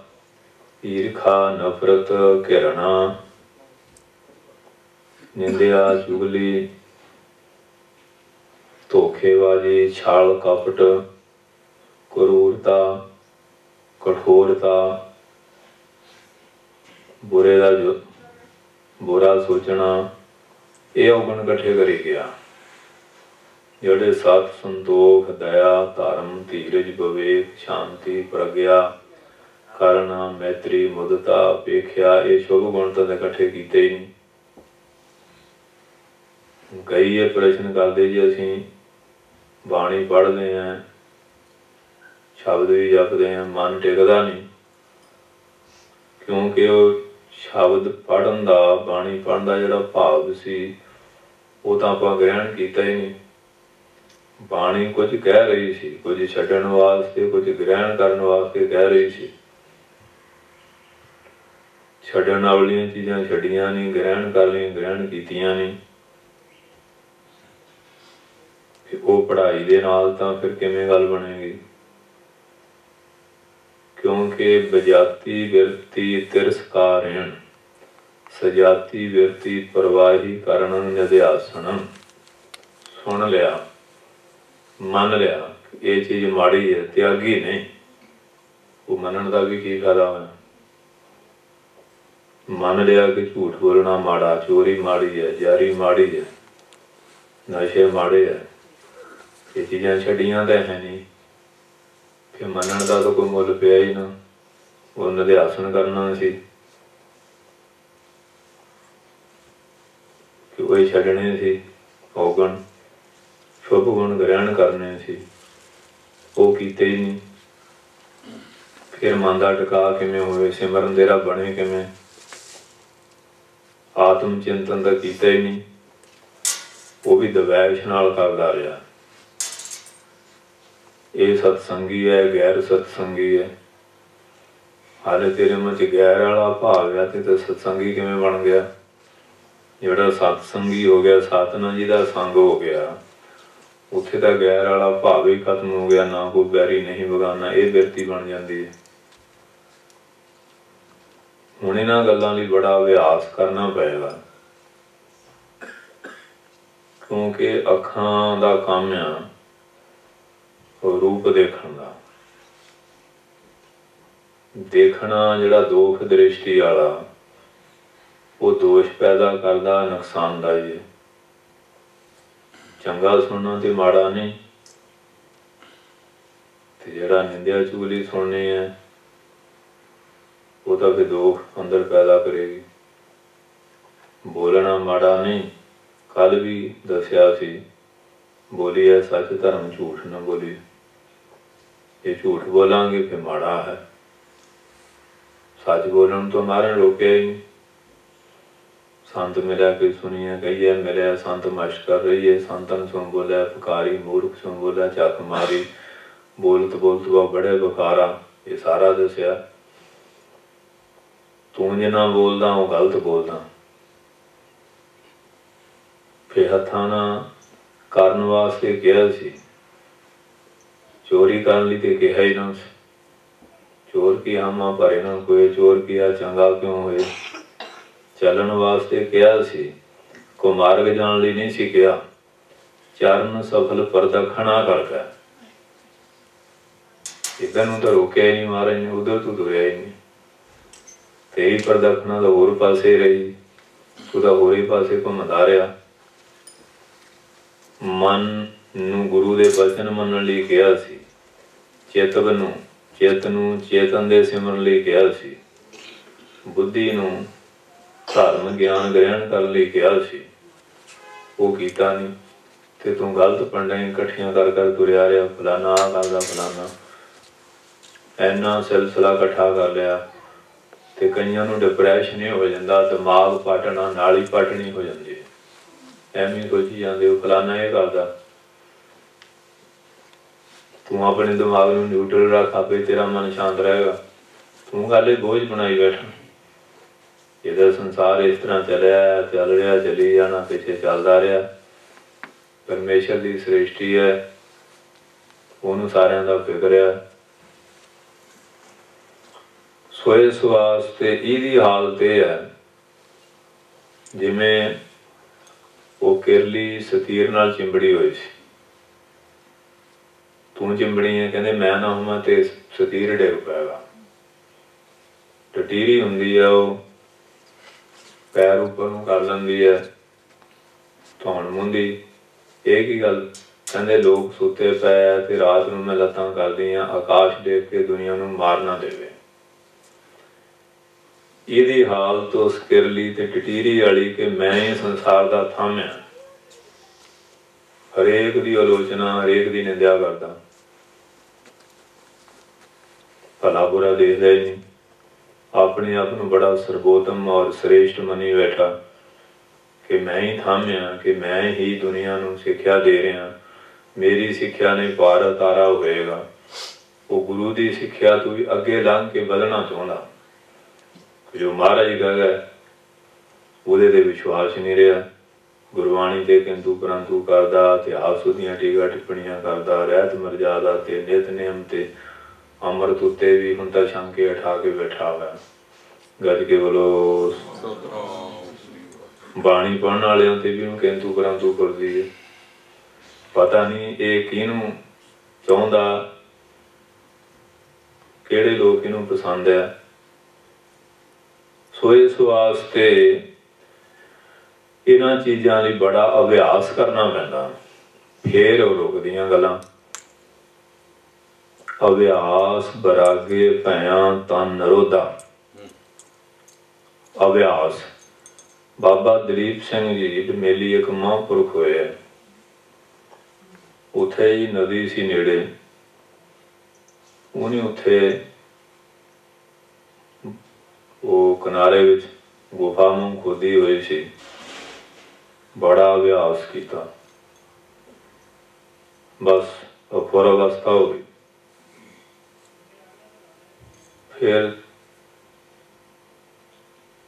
ਈਰਖਾ, ਨਫ਼ਰਤ, ਘਿਰਣਾ, ਨਿੰਦਿਆ, ਚੁਗਲੀ, ਧੋਖੇਬਾਜ਼ੀ, ਛਲ ਕਪਟ, ਕਰੂਰਤਾ, ਕਠੋਰਤਾ, ਬੁਰੇ ਦਾ ਜੋ ਬੁਰਾ ਸੋਚਣਾ, ਇਹ ਔਗਣ ਇਕੱਠੇ ਕਰੀ ਗਿਆ। ਜਿਹੜੇ ਸਤ, ਸੰਤੋਖ, ਦਇਆ, ਧਰਮ, ਧੀਰਜ, ਵਿਵੇਕ, ਸ਼ਾਂਤੀ, ਪ੍ਰਗਿਆ, ਕਰੁਣਾ, ਮੈਤਰੀ, ਮੁਦਤਾ, ਉਪੇਖਿਆ, ਇਹ ਸ਼ੁਭ ਗੁਣ ਤਾਂ ਇਕੱਠੇ ਕੀਤੇ ਹੀ ਨਹੀਂ। ਕਈ ਇਹ ਪ੍ਰਸ਼ਨ ਕਰਦੇ ਜੀ ਅਸੀਂ ਬਾਣੀ ਪੜ੍ਹਦੇ ਹਾਂ, ਸ਼ਬਦ ਵੀ ਜਪਦੇ ਹਾਂ, ਮਨ ਟਿਕਦਾ ਨਹੀਂ, ਕਿਉਂਕਿ ਉਹ ਸ਼ਬਦ ਪੜ੍ਹਨ ਦਾ, ਬਾਣੀ ਪੜ੍ਹਨ ਦਾ ਜਿਹੜਾ ਭਾਵ ਸੀ ਉਹ ਤਾਂ ਆਪਾਂ ਗ੍ਰਹਿਣ ਕੀਤਾ ਹੀ ਨਹੀਂ। ਬਾਣੀ ਕੁਝ ਕਹਿ ਰਹੀ ਸੀ, ਕੁਝ ਛੱਡਣ ਵਾਸਤੇ, ਕੁਝ ਗ੍ਰਹਿਣ ਕਰਨ ਵਾਸਤੇ ਕਹਿ ਰਹੀ ਸੀ। ਛੱਡਣ ਵਾਲੀਆਂ ਚੀਜ਼ਾਂ ਛੱਡੀਆਂ ਨਹੀਂ, ਗ੍ਰਹਿਣ ਕਰ ਲਈਆਂ ਗ੍ਰਹਿਣ ਕੀਤੀਆਂ ਨਹੀਂ। ਉਹ ਪੜ੍ਹਾਈ ਦੇ ਨਾਲ ਤਾਂ ਫਿਰ ਕਿਵੇਂ ਗੱਲ ਬਣੇਗੀ? ਕਿਉਂਕਿ ਬਜਾਤੀ ਵਿਰਤੀ ਤਿਰਸਕਾਰਿਣ, ਸਜਾਤੀ ਵਿਰਤੀ ਪਰਵਾਹੀ ਕਰਨ ਨਿਧਿਆਸਣ। ਸੁਣ ਲਿਆ, ਮੰਨ ਲਿਆ ਇਹ ਚੀਜ਼ ਮਾੜੀ ਹੈ, ਤਿਆਗੀ ਨਹੀਂ। ਉਹ ਮੰਨਣ ਦਾ ਵੀ ਕੀ ਫਾਇਦਾ ਹੋਇਆ? ਮੰਨ ਲਿਆ ਕਿ ਝੂਠ ਬੋਲਣਾ ਮਾੜਾ, ਚੋਰੀ ਮਾੜੀ ਹੈ, ਜਾਰੀ ਮਾੜੀ ਹੈ, ਨਸ਼ੇ ਮਾੜੇ ਹੈ, ਇਹ ਚੀਜ਼ਾਂ ਛੱਡੀਆਂ ਤਾਂ ਹੈ ਨਹੀਂ। ਫਿਰ ਮੰਨਣ ਦਾ ਤਾਂ ਕੋਈ ਮੁੱਲ ਪਿਆ ਹੀ ਨਾ। ਉਹ ਨਿਧਿਆਸਣ ਕਰਨਾ ਸੀ ਕਿ ਉਹ ਛੱਡਣੇ ਸੀ, ਔਗਣ ਸ਼ੁਭ ਗੁਣ ਗ੍ਰਹਿਣ ਕਰਨੇ ਸੀ, ਉਹ ਕੀਤੇ ਹੀ ਨਹੀਂ। ਫਿਰ ਮਨ ਦਾ ਟਿਕਾ ਕਿਵੇਂ ਹੋਵੇ? ਸਿਮਰਨ ਦੇ ਰੱਬ ਬਣੇ ਕਿਵੇਂ? ਆਤਮ ਚਿੰਤਨ ਦਾ ਕੀਤਾ ਹੀ ਨਹੀਂ, ਉਹ ਵੀ ਦਵੈਸ਼ ਨਾਲ ਕਰਦਾ ਰਿਹਾ। ਇਹ ਸਤਸੰਗੀ ਹੈ, ਗੈਰ ਸਤਸੰਗੀ ਹੈ। ਹਾਲੇ ਤੇਰੇ ਮਨ 'ਚ ਗੈਰ ਵਾਲਾ ਭਾਵ ਹੈ ਤੇ ਸਤਸੰਗੀ ਕਿਵੇਂ ਬਣ ਗਿਆ? ਜਿਹੜਾ ਸਤਸੰਗੀ ਹੋ ਗਿਆ, ਸਤਿਨਾਮ ਜੀ ਦਾ ਸੰਗ ਹੋ ਗਿਆ, ਉੱਥੇ ਤਾਂ ਗੈਰ ਵਾਲਾ ਭਾਵ ਹੀ ਖਤਮ ਹੋ ਗਿਆ। ਨਾ ਕੋਈ ਬੈਰੀ, ਨਹੀਂ ਬਗਾਨਾ, ਇਹ ਬਿਰਤੀ ਬਣ ਜਾਂਦੀ ਹੈ। ਹੁਣ ਇਹਨਾਂ ਗੱਲਾਂ ਲਈ ਬੜਾ ਅਭਿਆਸ ਕਰਨਾ ਪਏਗਾ, ਕਿਉਂਕਿ ਅੱਖਾਂ ਦਾ ਕੰਮ ਆ ਰੂਪ ਦੇਖਣ ਦਾ। ਦੇਖਣਾ ਜਿਹੜਾ ਦੋਖ ਦ੍ਰਿਸ਼ਟੀ ਵਾਲਾ, ਉਹ ਦੋਸ਼ ਪੈਦਾ ਕਰਦਾ, ਨੁਕਸਾਨਦਾਈ ਹੈ। ਚੰਗਾ ਸੁਣਨਾ ਤੇ ਮਾੜਾ ਨਹੀਂ, ਤੇ ਜਿਹੜਾ ਨਿੰਦਿਆ ਚੁਗਲੀ ਸੁਣਨੀ ਹੈ ਉਹ ਤਾਂ ਫਿਰ ਦੋਖ ਅੰਦਰ ਪੈਦਾ ਕਰੇਗੀ। ਬੋਲਣਾ ਮਾੜਾ ਨਹੀਂ, ਕੱਲ ਵੀ ਦੱਸਿਆ ਸੀ, ਬੋਲੀ ਹੈ ਸੱਚ ਧਰਮ, ਝੂਠ ਨਾ ਬੋਲੀ। ਜੇ ਝੂਠ ਬੋਲਾਂਗੇ ਫਿਰ ਮਾੜਾ ਹੈ। ਸੱਚ ਬੋਲਣ ਤੋਂ ਮਾਰਨ ਰੋਕਿਆ ਹੀ ਨਹੀਂ। ਸੰਤ ਮਿਲਿਆ ਕਿ ਸੁਣੀਏ ਕਹੀਏ, ਮਿਲਿਆ ਸੰਤ ਮਸ਼ਕ ਕਰ ਰਹੀ ਹੈ, ਸੰਤਨ ਸੁਣ ਬੋਲਿਆ ਫਕਾਰੀ, ਮੂਰਖ ਸੁਣ ਬੋਲਿਆ ਚੱਕ ਮਾਰੀ, ਬੋਲਤ ਬੋਲਤ ਵਾ ਬੜੇ ਬੁਖਾਰਾ। ਇਹ ਸਾਰਾ ਦੱਸਿਆ। ਤੂੰ ਜਿੰਨਾ ਬੋਲਦਾ ਉਹ ਗਲਤ ਬੋਲਦਾ। ਫਿਰ ਹੱਥਾਂ ਨਾਲ ਕਰਨ ਵਾਸਤੇ ਕਿਹਾ ਸੀ, ਚੋਰੀ ਕਰਨ ਲਈ ਤੇ ਕਿਹਾ ਹੀ ਨਾ ਸੀ। ਚੋਰ ਕੀ ਹਾਮਾ ਭਰੇ ਨਾ ਕੋਈ, ਚੋਰ ਕੀਆ ਚੰਗਾ ਕਿਉਂ ਹੋਏ। ਚੱਲਣ ਵਾਸਤੇ ਕਿਹਾ ਸੀ, ਕੋ ਮਾਰਗ ਜਾਣ ਲਈ ਨਹੀਂ ਸੀ ਕਿਹਾ। ਚਰਨ ਸਫਲ ਪ੍ਰਦਖਣਾ ਕਰਕੇ ਇੱਧਰ ਨੂੰ ਤਾਂ ਰੋਕਿਆ ਹੀ ਨਹੀਂ ਮਹਾਰਾਜ ਨੇ, ਉਧਰ ਤੂੰ ਤੁਰਿਆ ਹੀ ਨਹੀਂ। ਤੇਰੀ ਪ੍ਰਦਖਣਾ ਤਾਂ ਹੋਰ ਪਾਸੇ ਰਹੀ, ਤੂੰ ਤਾਂ ਹੋਰ ਹੀ ਪਾਸੇ ਘੁੰਮਦਾ ਰਿਹਾ। ਮਨ ਨੂੰ ਗੁਰੂ ਦੇ ਬਚਨ ਮੰਨਣ ਲਈ ਕਿਹਾ ਸੀ। ਚਿੱਤ ਨੂੰ ਚੇਤਨ ਦੇ ਸਿਮਰਨ ਲਈ ਕਿਹਾ ਸੀ। ਬੁੱਧੀ ਨੂੰ ਧਰਮ ਗਿਆਨ ਗ੍ਰਹਿਣ ਕਰਨ ਲਈ ਕਿਹਾ ਸੀ। ਉਹ ਕੀਤਾ ਨਹੀਂ ਤੇ ਤੂੰ ਗਲਤ ਪੰਡਾਂ ਇਕੱਠੀਆਂ ਕਰ ਕਰ ਤੁਰਿਆ ਰਿਹਾ। ਫਲਾਨਾ ਆ ਕਰਦਾ, ਫਲਾਨਾ ਇੰਨਾ ਸਿਲਸਿਲਾ ਇਕੱਠਾ ਕਰ ਲਿਆ ਤੇ ਕਈਆਂ ਨੂੰ ਡਿਪਰੈਸ਼ਨ ਹੀ ਹੋ ਜਾਂਦਾ, ਦਿਮਾਗ ਪਾਟਣਾ, ਨਾਲੀ ਪਾਟਣੀ ਹੋ ਜਾਂਦੀ ਹੈ। ਐਵੇਂ ਸੋਚੀ ਜਾਂਦੇ ਹੋ ਫਲਾਨਾ ਇਹ ਕਰਦਾ। ਤੂੰ ਆਪਣੇ ਦਿਮਾਗ ਨੂੰ ਨਿਊਟਰਲ ਰੱਖ, ਆਪੇ ਤੇਰਾ ਮਨ ਸ਼ਾਂਤ ਰਹੇਗਾ। ਤੂੰ ਗੱਲ ਇਹ ਬੋਝ ਬਣਾਈ ਬੈਠਾ। ਇਹਦਾ ਸੰਸਾਰ ਇਸ ਤਰ੍ਹਾਂ ਚੱਲ ਰਿਹਾ, ਚੱਲੀ ਜਾਣਾ, ਪਿੱਛੇ ਚੱਲਦਾ ਰਿਹਾ। ਪਰਮੇਸ਼ਰ ਦੀ ਸ੍ਰਿਸ਼ਟੀ ਹੈ, ਉਹਨੂੰ ਸਾਰਿਆਂ ਦਾ ਫਿਕਰ ਹੈ। ਸੋ ਇਸ ਵਾਸਤੇ ਇਹਦੀ ਹਾਲਤ ਇਹ ਹੈ ਜਿਵੇਂ ਉਹ ਕਿਰਲੀ ਸਤੀਰ ਨਾਲ ਚਿੰਬੜੀ ਹੋਈ ਸੀ। ਤੂੰ ਚਿੰਬੜੀ ਹੈ, ਕਹਿੰਦੇ ਮੈਂ ਨਾ ਹੋਵਾਂ ਤੇ ਸਤੀਰ ਡਿੱਗ ਪਏਗਾ। ਟਟੀਰੀ ਹੁੰਦੀ ਹੈ, ਉਹ ਪੈਰ ਉੱਪਰ ਨੂੰ ਕਰ ਲੈਂਦੀ ਹੈ, ਧੌਣ ਮੁੰਦੀ। ਇਹ ਕੀ ਗੱਲ? ਕਹਿੰਦੇ ਲੋਕ ਸੁੱਤੇ ਪਏ ਤੇ ਰਾਤ ਨੂੰ ਮੈਂ ਲੱਤਾਂ ਕਰਦੀ ਹਾਂ, ਆਕਾਸ਼ ਦੇਖ ਕੇ ਦੁਨੀਆ ਨੂੰ ਮਾਰ ਨਾ ਦੇਵੇ। ਇਹਦੀ ਹਾਲਤ ਉਸ ਕਿਰਲੀ ਤੇ ਟਟੀਰੀ ਵਾਲੀ ਕਿ ਮੈਂ ਇਹ ਸੰਸਾਰ ਦਾ ਥੰਮ ਹਾਂ। ਹਰੇਕ ਦੀ ਆਲੋਚਨਾ, ਹਰੇਕ ਦੀ ਨਿੰਦਿਆ ਕਰਦਾ, ਭਲਾ ਬੁਰਾ ਦੇਖਦਾ ਹੀ ਨਹੀਂ। ਆਪਣੇ ਆਪ ਨੂੰ ਬੜਾ ਸਰਬੋਤਮ ਔਰ ਸ੍ਰੇਸ਼ਟ ਮੰਨੀ ਬੈਠਾ ਕਿ ਮੈਂ ਹੀ ਥੰਮ ਹਾਂ, ਕਿ ਮੈਂ ਹੀ ਦੁਨੀਆ ਨੂੰ ਸਿੱਖਿਆ ਦੇ ਰਿਹਾ। ਮੇਰੀ ਸਿੱਖਿਆ ਨੇ ਪਾਰ ਉਤਾਰਾ ਹੋਏਗਾ। ਉਹ ਗੁਰੂ ਦੀ ਸਿੱਖਿਆ ਤੋਂ ਵੀ ਅੱਗੇ ਲੰਘ ਕੇ ਵਧਣਾ ਚਾਹੁੰਦਾ। ਜੋ ਮਹਾਰਾਜ ਕਹੇਗਾ ਉਹਦੇ ਤੇ ਵਿਸ਼ਵਾਸ ਨਹੀਂ ਰਿਹਾ। ਗੁਰਬਾਣੀ ਤੇ ਕਿੰਤੂ ਪਰੰਤੂ ਕਰਦਾ, ਇਤਿਹਾਸ ਉਹਦੀਆਂ ਟੀਕਾ ਟਿੱਪਣੀਆਂ ਕਰਦਾ, ਰਹਿਤ ਮਰਜ਼ਾਦਾ ਤੇ ਨਿਤਨੇਮ ਤੇ ਅੰਮ੍ਰਿਤ ਉੱਤੇ ਵੀ ਹੁਣ ਤਾਂ ਸ਼ੰਕੇ ਉਠਾ ਕੇ ਬੈਠਾ ਹੋਇਆ। ਗੱਜ ਕੇ ਬੋਲੋ। ਬਾਣੀ ਪੜ੍ਹਨ ਵਾਲਿਆਂ ਤੇ ਵੀ ਹੁਣ ਕਿੰਤੂ ਪਰੰਤੂ ਕਰਦੀ ਹੈ। ਪਤਾ ਨਹੀਂ ਇਹ ਕਿਹਨੂੰ ਚਾਹੁੰਦਾ, ਕਿਹੜੇ ਲੋਕ ਇਹਨੂੰ ਪਸੰਦ ਹੈ। ਸੋ ਇਸ ਵਾਸਤੇ ਇਹਨਾਂ ਚੀਜ਼ਾਂ ਲਈ ਬੜਾ ਅਭਿਆਸ ਕਰਨਾ ਪੈਂਦਾ, ਫੇਰ ਉਹ ਰੁਕਦੀਆਂ ਗੱਲਾਂ। ਅਭਿਆਸ ਬਰਾਗੇ ਭੈਆਂ ਤਨ ਨਰੋਧਾ। ਅਭਿਆਸ। ਬਾਬਾ ਦਲੀਪ ਸਿੰਘ ਜੀ ਡਮੇਲੀ ਇੱਕ ਮਹਾਂਪੁਰਖ ਹੋਏ। ਉੱਥੇ ਹੀ ਨਦੀ ਸੀ ਨੇੜੇ। ਉਹਨੇ ਉੱਥੇ ਉਹ ਕਿਨਾਰੇ ਵਿੱਚ ਗੁਫਾ ਨੂੰ ਖੋਦੀ ਹੋਈ ਸੀ। ਬੜਾ ਅਭਿਆਸ ਕੀਤਾ, ਬਸ ਅਪੁਰ ਅਵਸਥਾ ਹੋ ਗਈ। ਫਿਰ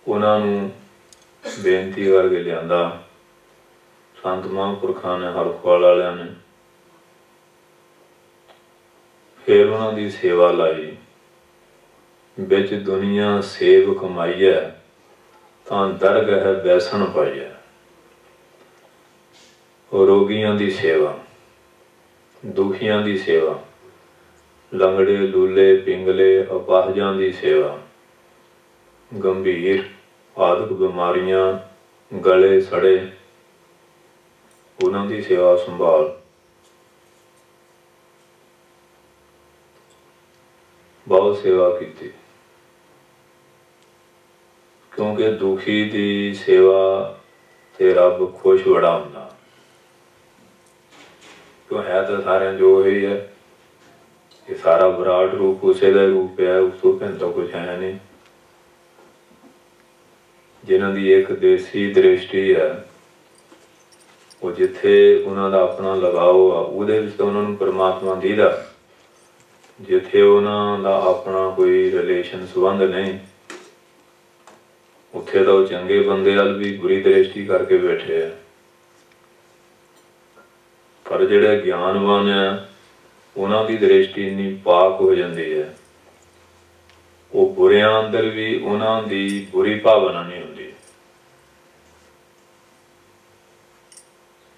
ਉਹਨਾਂ ਨੂੰ ਬੇਨਤੀ ਕਰਕੇ ਲਿਆਂਦਾ ਸੰਤ ਮਹਾਂਪੁਰਖਾਂ ਨੇ, ਹਰਖਵਾਲ ਵਾਲਿਆਂ ਨੇ। ਫਿਰ ਉਹਨਾਂ ਦੀ ਸੇਵਾ ਲਾਈ। ਵਿੱਚ ਦੁਨੀਆ ਸੇਵ ਕਮਾਈਐ ਤਾਂ ਦਰਗਹਿ ਬੈਸਣ ਪਾਈਐ। ਰੋਗੀਆਂ ਦੀ ਸੇਵਾ, ਦੁਖੀਆਂ ਦੀ ਸੇਵਾ, ਲੰਗੜੇ ਲੂਲੇ ਪਿੰਗਲੇ ਅਪਾਹਜਾਂ ਦੀ ਸੇਵਾ, ਗੰਭੀਰ ਆਦਿਕ ਬਿਮਾਰੀਆਂ, ਗਲੇ ਸੜੇ, ਉਹਨਾਂ ਦੀ ਸੇਵਾ ਸੰਭਾਲ। ਬਹੁਤ ਸੇਵਾ ਕੀਤੀ, ਕਿਉਂਕਿ ਦੁਖੀ ਦੀ ਸੇਵਾ ਤੇ ਰੱਬ ਖੁਸ਼ ਬੜਾ ਹੁੰਦਾ। ਕਿਉਂ ਹੈ ਤਾਂ ਸਾਰਿਆਂ ਜੋ ਹੀ ਹੈ। ਇਹ ਸਾਰਾ ਵਿਰਾਟ ਰੂਪ ਉਸੇ ਦਾ ਰੂਪ ਹੈ, ਉਸ ਤੋਂ ਭਿੰਨ ਤਾਂ ਕੁਛ ਹੈ ਨਹੀਂ। ਜਿਨ੍ਹਾਂ ਦੀ ਇੱਕ ਦੇਸੀ ਦ੍ਰਿਸ਼ਟੀ ਹੈ, ਉਹ ਜਿੱਥੇ ਉਹਨਾਂ ਦਾ ਆਪਣਾ ਲਗਾਓ ਆ ਉਹਦੇ ਵਿੱਚ ਤਾਂ ਉਹਨਾਂ ਨੂੰ ਪਰਮਾਤਮਾ ਦੀਦਾ। ਜਿੱਥੇ ਉਹਨਾਂ ਦਾ ਆਪਣਾ ਕੋਈ ਰਿਲੇਸ਼ਨ ਸੰਬੰਧ ਨਹੀਂ, ਉੱਥੇ ਤਾਂ ਉਹ ਚੰਗੇ ਬੰਦੇ ਵੱਲ ਵੀ ਬੁਰੀ ਦ੍ਰਿਸ਼ਟੀ ਕਰਕੇ ਬੈਠੇ ਆ। ਪਰ ਜਿਹੜੇ ਗਿਆਨਵਾਨ ਆ ਉਹਨਾਂ ਦੀ ਦ੍ਰਿਸ਼ਟੀ ਇੰਨੀ ਪਾਕ ਹੋ ਜਾਂਦੀ ਹੈ, ਉਹ ਬੁਰਿਆਂ ਅੰਦਰ ਵੀ ਉਹਨਾਂ ਦੀ ਬੁਰੀ ਭਾਵਨਾ ਨਹੀਂ ਹੁੰਦੀ।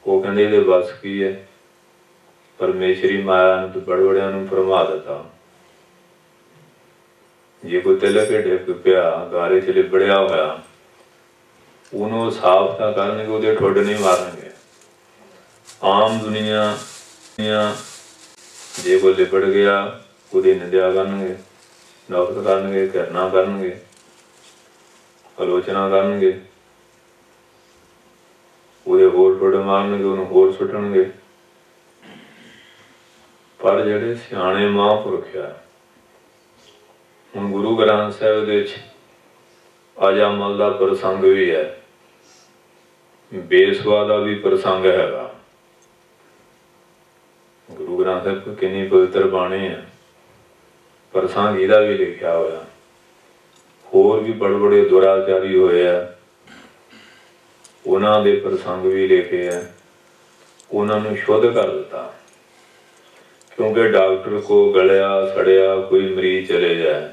ਉਹ ਕਹਿੰਦੇ ਇਹਦੇ ਬਸ ਕੀ ਹੈ। ਪਰਮੇਸ਼ਰੀ ਮਾਇਆ ਨੂੰ ਤੇ ਬੜੇ ਬੜਿਆਂ ਨੂੰ ਭਰਮਾ ਦਿੱਤਾ। ਜੇ ਕੋਈ ਤਿਲਕ ਡਿੱਗ ਪਿਆ, ਗਾਰੇ 'ਚ ਲਿਬੜਿਆ ਹੋਇਆ, ਉਹਨੂੰ ਸਾਫ਼ ਤਾਂ ਕਰਨਗੇ, ਉਹਦੇ ਠੁੱਡ ਨਹੀਂ ਮਾਰਨਗੇ। ਆਮ ਦੁਨੀਆ जे कोई लिपट गया ਉਹਦੀ ਨਿੰਦਿਆ ਕਰਨਗੇ, ਨਫ਼ਰਤ ਕਰਨਗੇ, ਘਿਰਣਾ ਕਰਨਗੇ, ਆਲੋਚਨਾ ਕਰਨਗੇ, ਉਹਦੇ ਹੋਰ ਠੋਡੇ ਮਾਰਨਗੇ, ਉਹਨੂੰ ਹੋਰ ਸੁੱਟਣਗੇ। ਪਰ ਜਿਹੜੇ ਸਿਆਣੇ ਮਹਾਂਪੁਰਖ ਆ, ਹੁਣ ਗੁਰੂ ਗ੍ਰੰਥ ਸਾਹਿਬ ਦੇ ਵਿੱਚ ਅਜਾਮਲ ਦਾ ਪ੍ਰਸੰਗ ਵੀ ਹੈ, ਬੇਸਵਾ ਦਾ ਵੀ ਪ੍ਰਸੰਗ ਹੈਗਾ। ਗੁਰੂ ਗ੍ਰੰਥ ਸਾਹਿਬ ਕਿੰਨੀ ਪਵਿੱਤਰ ਬਾਣੀ ਹੈ, ਪ੍ਰਸੰਗ ਇਹਦਾ ਵੀ ਲਿਖਿਆ ਹੋਇਆ। ਹੋਰ ਵੀ ਬੜੇ ਬੜੇ ਦੁਰਾਚਾਰੀ ਹੋਏ ਆ, ਉਹਨਾਂ ਦੇ ਪ੍ਰਸੰਗ ਵੀ ਲਿਖੇ ਆ। ਉਹਨਾਂ ਨੂੰ ਸ਼ੁੱਧ ਕਰ ਦਿੱਤਾ, ਕਿਉਂਕਿ ਡਾਕਟਰ ਕੋ ਗਲਿਆ ਸੜਿਆ ਕੋਈ ਮਰੀਜ਼ ਚਲੇ ਜਾਏ,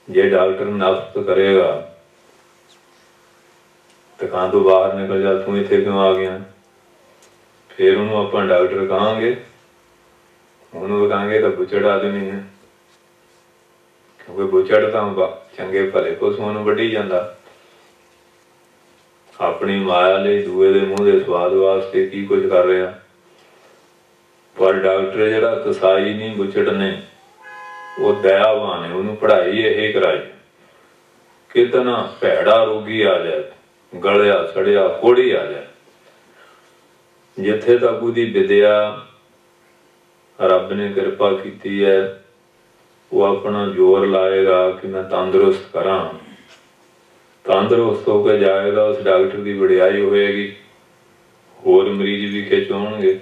ਜੇ ਡਾਕਟਰ ਨਫ਼ਰਤ ਕਰੇਗਾ, ਦੁਕਾਨ ਤੋਂ ਬਾਹਰ ਨਿਕਲ ਜਾ, ਤੂੰ ਇੱਥੇ ਕਿਉਂ ਆ ਗਿਆ, ਫਿਰ ਉਹਨੂੰ ਆਪਾਂ ਡਾਕਟਰ ਕਹਾਂਗੇ? ਉਹਨੂੰ ਕਹਾਂਗੇ ਤਾਂ ਬੁੱਚੜ ਆਦਮੀ ਹੈ, ਕਿਉਂਕਿ ਬੁੱਚੜ ਤਾਂ ਚੰਗੇ ਭਲੇ ਪਸ਼ੂਆਂ ਨੂੰ ਵੱਢੀ ਜਾਂਦਾ। ਆਪਣੀ ਮਾਇਆ ਲਈ ਦੂਏ ਦੇ ਮੂੰਹ ਦੇ ਸਵਾਦ ਵਾਸਤੇ ਕੀ ਕੁਝ ਕਰ ਰਿਹਾ। ਪਰ ਡਾਕਟਰ ਜਿਹੜਾ ਕਸਾਈ ਨਹੀਂ, ਬੁੱਚੜ ਨੇ, ਉਹ ਦਇਆਵਾਨ ਹੈ, ਉਹਨੂੰ ਪੜ੍ਹਾਈ ਇਹ ਕਰਾਈ। ਕਿਤਨਾ ਭੈੜਾ ਰੋਗੀ ਆ ਜਾਏ, ਗਲਿਆ ਸੜਿਆ ਕੋੜੀ ਆ ਜਾਏ, ਜਿੱਥੇ ਤੱਕ ਉਹਦੀ ਵਿਦਿਆ ਰੱਬ ਨੇ ਕਿਰਪਾ ਕੀਤੀ ਹੈ, ਉਹ ਆਪਣਾ ਜ਼ੋਰ ਲਾਏਗਾ ਕਿ ਮੈਂ ਤੰਦਰੁਸਤ ਕਰਾਂ। ਤੰਦਰੁਸਤ ਹੋ ਕੇ ਜਾਏਗਾ, ਉਸ ਡਾਕਟਰ ਦੀ ਵਡਿਆਈ ਹੋਏਗੀ, ਹੋਰ ਮਰੀਜ਼ ਵੀ ਖਿੱਚ ਆਉਣਗੇ।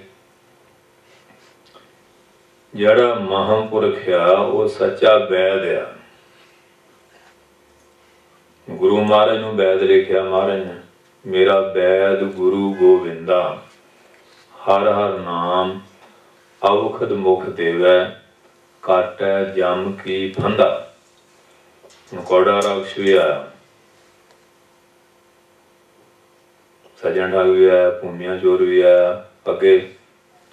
ਜਿਹੜਾ ਮਹਾਂਪੁਰਖ ਆ ਉਹ ਸੱਚਾ ਵੈਦ ਆ। ਗੁਰੂ ਮਹਾਰਾਜ ਨੂੰ ਵੈਦ ਲਿਖਿਆ ਮਹਾਰਾਜ ਨੇ, ਮੇਰਾ ਵੈਦ ਗੁਰੂ ਗੋਬਿੰਦਾ, ਹਰ ਹਰ ਨਾਮ ਅਵਖਦ ਮੁਖ ਦੇਵੈ, ਕਾਟੈ ਜਮ ਕੀ ਫੰਦਾ। ਕੌੜਾ ਰਾਖਸ਼ ਵੀ ਆਇਆ, ਸੱਜਣ ਠੱਗ ਵੀ ਆਇਆ, ਭੂਮੀਆਂ ਚੋਰ ਵੀ ਆਇਆ, ਅੱਗੇ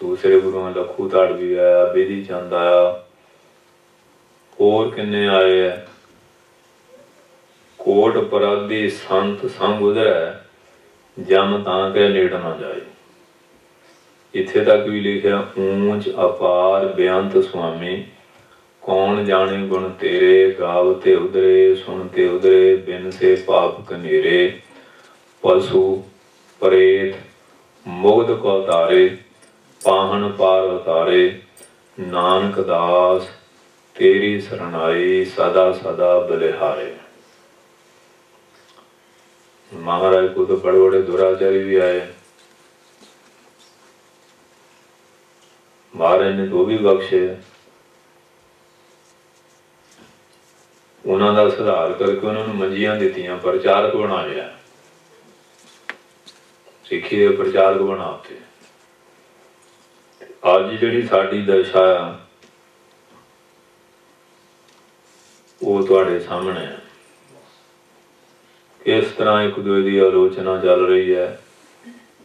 ਦੂਸਰੇ ਗੁਰੂਆਂ ਲੱਖੂ ਧਾੜ ਵੀ ਆਇਆ, ਬੇਦੀ ਚੰਦ ਆਇਆ, ਹੋਰ ਕਿੰਨੇ ਆਏ ਹੈ। ਕੋਟ ਪਰਾਧੀ ਸੰਤ ਸੰਗ ਉਧਰੈ, ਜਮ ਤਾਂ ਕੇ ਨੇੜ ਨਾ ਜਾਏ। ਇੱਥੇ ਤੱਕ ਵੀ ਲਿਖਿਆ, ਊਂਚ ਅਪਾਰ ਬੇਅੰਤ ਸੁਆਮੀ, ਕੌਣ ਜਾਣੇ ਗੁਣ ਤੇਰੇ, ਗਾਵਤੇ ਉਧਰੇ ਸੁਣਤੇ ਉਧਰੇ, ਬਿਨ ਸੇ ਪਾਪ ਕਨੇਰੇ, ਪਸ਼ੂ ਪ੍ਰੇਤ ਮੁਗਧ ਕੋ ਤਾਰੇ, ਪਾਹਣ ਪਾਰ ਉਤਾਰੇ, ਨਾਨਕ ਦਾਸ ਤੇਰੀ ਸਰਣਾਈ, ਸਦਾ ਸਦਾ ਬਲਿਹਾਰੇ। ਮਹਾਰਾਜ ਕੋ ਤਾਂ ਬੜੇ ਬੜੇ ਦੁਰਾਚਾਰੀ ਵੀ ਆਏ, ਮਹਾਰਾਜ ਨੇ ਉਹ ਵੀ ਬਖਸ਼ੇ। ਉਹਨਾਂ ਦਾ ਸੁਧਾਰ ਕਰਕੇ ਉਹਨਾਂ ਨੂੰ ਮੰਜੀਆਂ ਦਿੱਤੀਆਂ, ਪ੍ਰਚਾਰਕ ਬਣਾ ਲਿਆ, ਸਿੱਖੀ ਦੇ ਪ੍ਰਚਾਰਕ ਬਣਾਤੇ। ਅੱਜ ਜਿਹੜੀ ਸਾਡੀ ਦਸ਼ਾ ਆ ਉਹ ਤੁਹਾਡੇ ਸਾਹਮਣੇ ਹੈ। ਇਸ ਤਰ੍ਹਾਂ ਇੱਕ ਦੂਜੇ ਦੀ ਆਲੋਚਨਾ ਚੱਲ ਰਹੀ ਹੈ,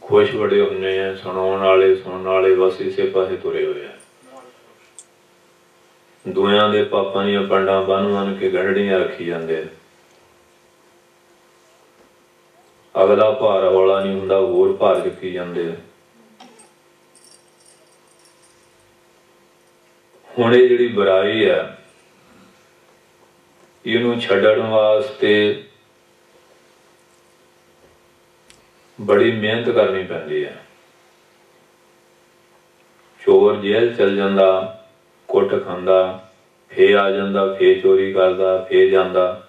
ਖੁਸ਼ ਬੜੇ ਹੁੰਦੇ ਆ, ਸੁਣਾਉਣ ਵਾਲੇ ਸੁਣਨ ਵਾਲੇ ਬਸ ਇਸੇ ਪਾਸੇ ਤੁਰੇ ਹੋਏ ਆ। ਦੂਆਂ ਦੇ ਪਾਪਾਂ ਦੀਆਂ ਪੰਡਾਂ ਬੰਨ ਕੇ ਗੰਢੜੀਆਂ ਰੱਖੀ ਜਾਂਦੇ। ਅਗਲਾ ਭਾਰ ਹੌਲਾ ਨਹੀਂ ਹੁੰਦਾ, ਹੋਰ ਭਾਰ ਚੁੱਕੀ ਜਾਂਦੇ। ਹੁਣ ਇਹ ਜਿਹੜੀ ਬੁਰਾਈ ਹੈ, ਇਹਨੂੰ ਛੱਡਣ ਵਾਸਤੇ ਬੜੀ ਮਿਹਨਤ ਕਰਨੀ ਪੈਂਦੀ ਹੈ। ਚੋਰ ਜੇਲ੍ਹ ਚਲ ਜਾਂਦਾ, ਕੁੱਟ ਖਾਂਦਾ, ਫੇਰ ਆ ਜਾਂਦਾ, ਫੇਰ ਚੋਰੀ ਕਰਦਾ, ਫੇਰ ਜਾਂਦਾ,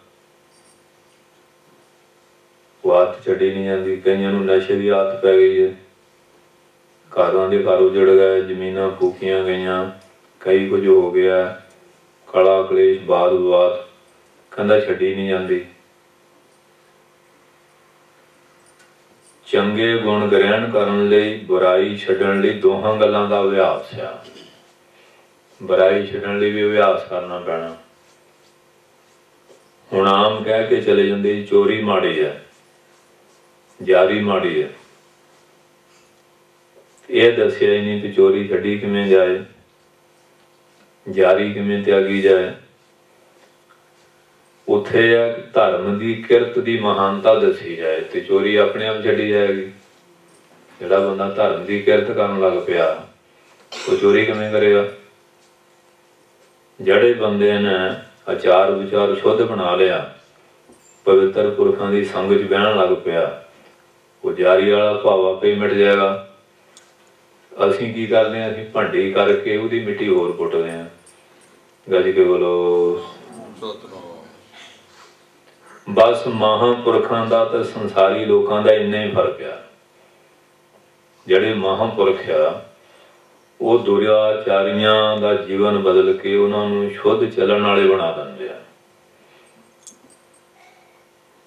ਉਹ ਆਦਤ ਛੱਡੀ ਨਹੀਂ ਜਾਂਦੀ। ਕਈਆਂ ਨੂੰ ਨਸ਼ੇ ਦੀ ਆਦਤ ਪੈ ਗਈ ਹੈ, ਘਰਾਂ ਦੇ ਘਰ ਉਜੜ ਗਏ, ਜ਼ਮੀਨਾਂ ਫੂਕੀਆਂ ਗਈਆਂ, ਕਈ ਕੁਝ ਹੋ ਗਿਆ, ਕਲਾ ਕਲੇਸ਼ ਬਾਦ ਵਿਵਾਦ, ਕਹਿੰਦਾ ਛੱਡੀ ਨਹੀਂ ਜਾਂਦੀ। ਚੰਗੇ ਗੁਣ ਗ੍ਰਹਿਣ ਕਰਨ ਲਈ, ਬੁਰਾਈ ਛੱਡਣ ਲਈ ਦੋਹਾਂ ਗੱਲਾਂ ਦਾ ਅਭਿਆਸ ਆ। ਬੁਰਾਈ ਛੱਡਣ ਲਈ ਵੀ ਅਭਿਆਸ ਕਰਨਾ ਪੈਣਾ। ਹੁਣ ਆਮ ਕਹਿ ਕੇ ਚਲੇ ਜਾਂਦੇ ਚੋਰੀ ਮਾੜੀ ਹੈ, ਜਾਰੀ ਮਾੜੀ ਹੈ। ਇਹ ਦੱਸਿਆ ਹੀ ਨਹੀਂ ਕਿ ਚੋਰੀ ਛੱਡੀ ਕਿਵੇਂ ਜਾਏ, ਜਾਰੀ ਕਿਵੇਂ ਤਿਆਗੀ ਜਾਏ। ਉੱਥੇ ਆ ਧਰਮ ਦੀ ਕਿਰਤ ਦੀ ਮਹਾਨਤਾ ਦੱਸੀ ਜਾਏ ਤੇ ਚੋਰੀ ਆਪਣੇ ਆਪ ਛੱਡੀ ਜਾਏਗੀ। ਜਿਹੜਾ ਬੰਦਾ ਧਰਮ ਦੀ ਕਿਰਤ ਕਰਨ ਲੱਗ ਪਿਆ, वो चोरी किवें करेगा? जड़े बंदे ने आचार विचार शुद्ध बना लिया, पवित्र पुरखों की संग च बहन लग पिया, वो जारी वाला भाव आपे मिट जाएगा। असीं की करते हैं? असीं भंडी करके उसकी मिट्टी होर पुट्टते हैं। गज के बोलो। बस महापुरखों का तो संसारी लोगों का इन्ना ही फर्क आ। ਜਿਹੜੇ महापुरख आ वो दुराचारियों का जीवन बदल के उन्होंने शुद्ध चलन वाले बना देंगे आ।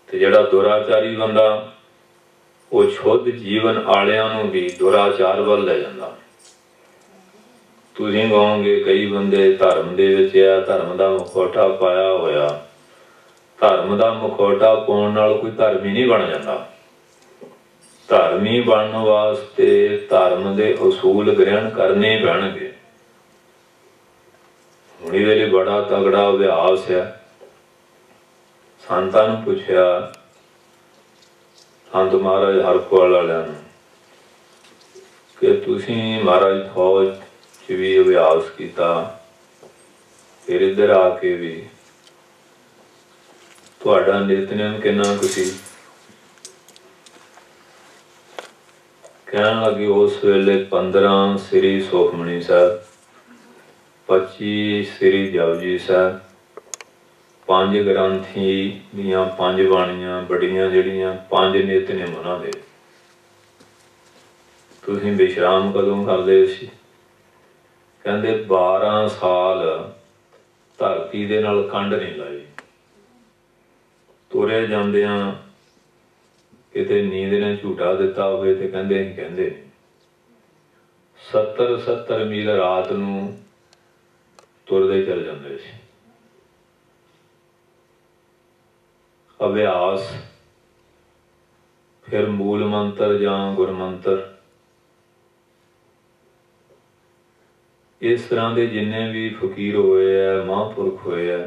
ते जिहड़ा दुराचारी बंदा वो शुद्ध जीवन वालियां भी दुराचार वल ले जांदा। तुसीं कहोगे कई बंदे धर्म दे विच आ, धर्म का मुखौटा पाया होया, धर्म का मुखौटा पाउण नाल कोई धर्मी नहीं बन जाता। धर्मी बनने वास्ते धर्म के असूल ग्रहण करने पैणगे। हुण इहदे लई बड़ा तगड़ा अभ्यास है। संतां नूं पुछया, संत महाराज हरखोवाल वालियां नूं, कि तुसीं महाराज फौज च भी अभ्यास कीता, फिर इधर आके भी तुहाडा नितनेम किन्ना कुछ सी? कहन लगे उस वेले 15 श्री सुखमनी साहब, 25 श्री जपजी साहब, 5 ग्रंथी दियां 5 बाणियां बड़ियां जिहड़ियां 5 नितनेम उन्हां दे। तुसीं विश्राम कदों करदे सी? कहंदे 12 साल धरती दे नाल कंड नहीं लाई। तुरे जांदियां किते नींद ने झूठा दिता होवे ते कहंदे असीं कहंदे नहीं। 70 मील रात नूं तुरदे चल जांदे सी। अभ्यास, फिर मूल मंत्र जां गुरमंत्र, इस तरह के जिन्ने भी फकीर होए है, महापुरख होए है,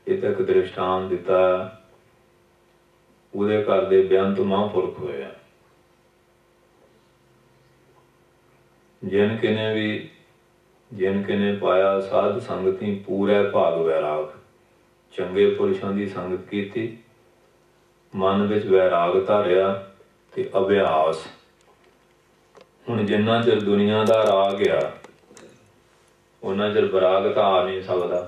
ये तक दृष्टांत दिता। ਉਹਦੇ घर ਦੇ ਬੇਅੰਤ महापुरख होए हैं। जिन किने पाया साध संगति पूरे भाग वैराग, चंगे पुरुषों की संगत की, मन विच वैराग धारिया ते अभ्यास। हुण जिन्ना चिर दुनिया का राग आ उन्ना चिर वैराग तो आ नहीं सकता।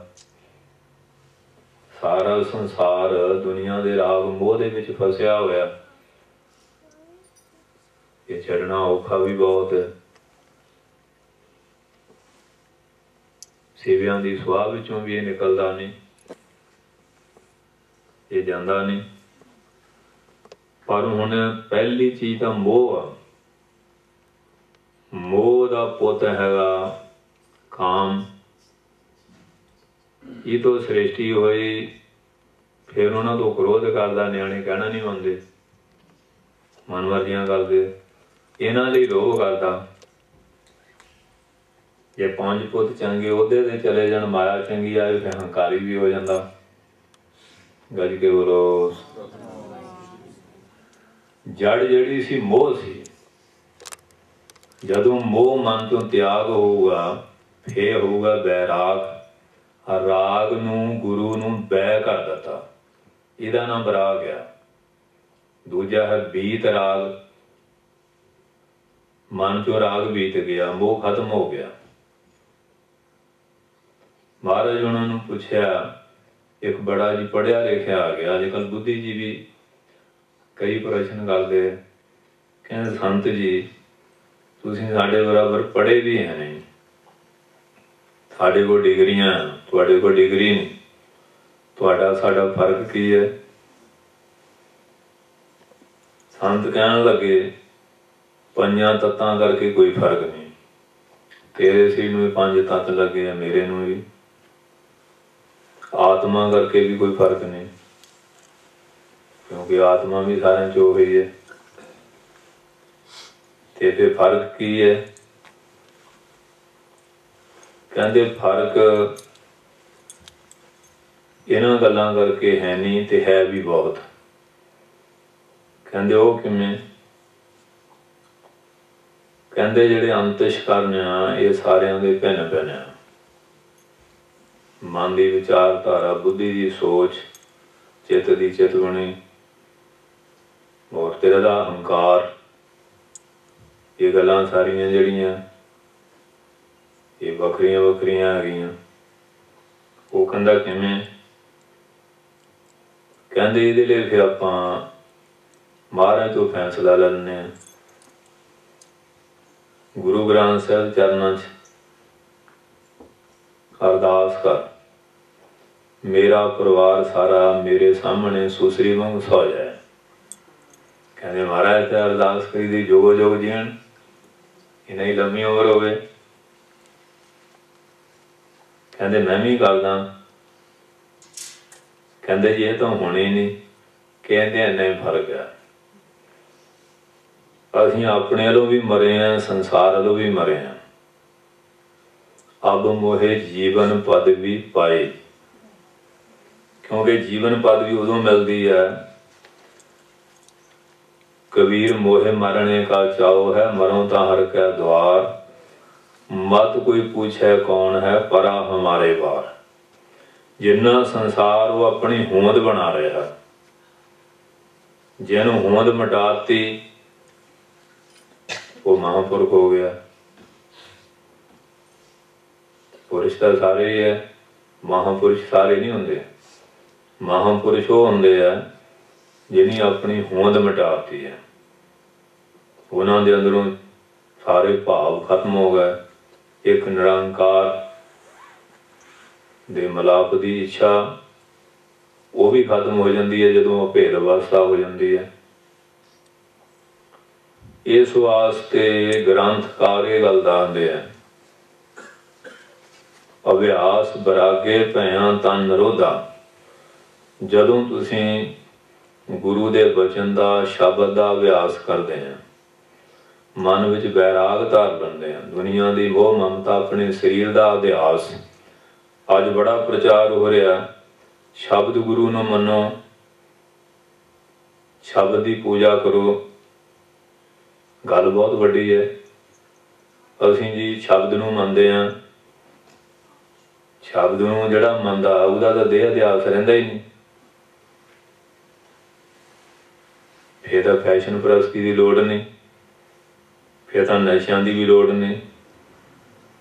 सारा संसार दुनिया के राग मोह दे विच फसिया होया, ये छड़ना औखा भी बहुत है। सेवियां की सुआह विचों भी ये निकलता नहीं, ये जांदा नहीं। पर हुण पहली चीज तो मोह आ। मोह दा पुत हैगा काम। ये तो सृष्टि होई, फिर उन्होंने तो क्रोध करता, न्याणे कहना नहीं मनते, मनमर्जियां करते, इन्हां लई लोभ करता। जे 5 पुत चंगे ओहदे ते चले जाण, माया चंगी आए, फिर हंकारी भी हो जाता। गज के बोलो। जड़ जिहड़ी सी मोह सी, जदों मोह मन तो त्याग होऊगा फिर होऊगा बैराग। राग नूं गुरु नूं बैह कर दिता, इहदा नाम राग आ। दूजा है बीत राग, मन चो राग बीत गया, मोह खत्म हो गया। महाराज उन्होंने पूछया, एक बड़ा जी पढ़िया लिखिया आ गया, अजकल बुद्धिजीवी कई प्रश्न करते, कहते संत जी तुसीं साडे बराबर पढ़े भी है नहीं, साडे कोल डिग्रियां, तुहाडे कोल डिग्री नहीं, तुहाडा साडा फर्क की है? संत कहन लगे 5 तत्तां करके कोई फर्क नहीं। तेरे सिर नूं 5 तत्त लगे, मेरे नूं भी। आत्मा करके भी कोई फर्क नहीं, क्योंकि आत्मा भी सारे चो हुई है। ते फिर फर्क की है? कहते फर्क इन्हां गल्लां करके है नहीं, ते है भी बहुत। कहते वो किवें? कहते जिहड़े अंतशकरण आ ये सारिਆਂ ਦੇ भिन्न भिन्न आ। मन की विचारधारा, बुद्धि की सोच, चित्त की चितवनी और तेरे दा अहंकार, ये गल्लां सारियां जिहड़ियां ये वखरियां वखरियां आ गईयां। वो कहंदा किवें? कहंदे इहदे लई फिर आपां महाराज तो फैसला ले लैंदे आ। गुरु ग्रंथ साहिब चरनां च अरदास कर, मेरा परिवार सारा मेरे सामने सुसरी वांग सौ जाए। कहंदे महाराज ते अरदास करी दी जोगो जोग जीण, इन्हां दी लंबी उमर होवे। कहंदे मैं भी करदा। कहंदे जी ये तो होनी नहीं। कहंदे इन्ना ही फर्क है। असीं अपने वालों भी मरे हैं, संसार वालों भी मरे हैं। अब मोहे जीवन पद भी पाए, क्योंकि जीवन पद भी उदों मिलती है। कबीर मोहे मरने का चाओ है, मरो ता हर कै द्वार। मत कोई पूछे कौन है, परा हमारे बार। जिन्ना संसार वो अपनी होंद बना रहा, जिन्हों होंद मिटाती वो महापुरुष हो गया। पुरुष तो सारे ही है, महापुरुष सारे नहीं होंगे। महापुरुष वो होंगे है जिन्हें अपनी होंद मिटाती है। उन्होंने अंदरों सारे भाव खत्म हो गए। एक निरंकार दे मिलाप की इच्छा वो भी खत्म हो जाती है जदों भेद अवस्था हो जाती है। इस वास्ते ग्रंथकार ये गल दसदे हैं, अभ्यास बरागे भैया तन निरोधा। जदों तुसीं गुरु दे बचन दा शब्द दा अभ्यास करते हैं, मन विच बैराग धार लैंदे हैं। दुनिया की मोह ममता, अपने शरीर का अध्यास। अज बड़ा प्रचार हो रहा, शब्द गुरु नूं मनो, शब्द की पूजा करो। गल बहुत वड्डी है। असीं जी शब्द नूं मनदे हां, शब्द नूं जिहड़ा मनदा उहदा तां देह अध्यास रहिंदा ही नहीं। फिर तां फैशन परस्ती की लोड़ नहीं, फिर तां नशियां की भी लोड़ नहीं,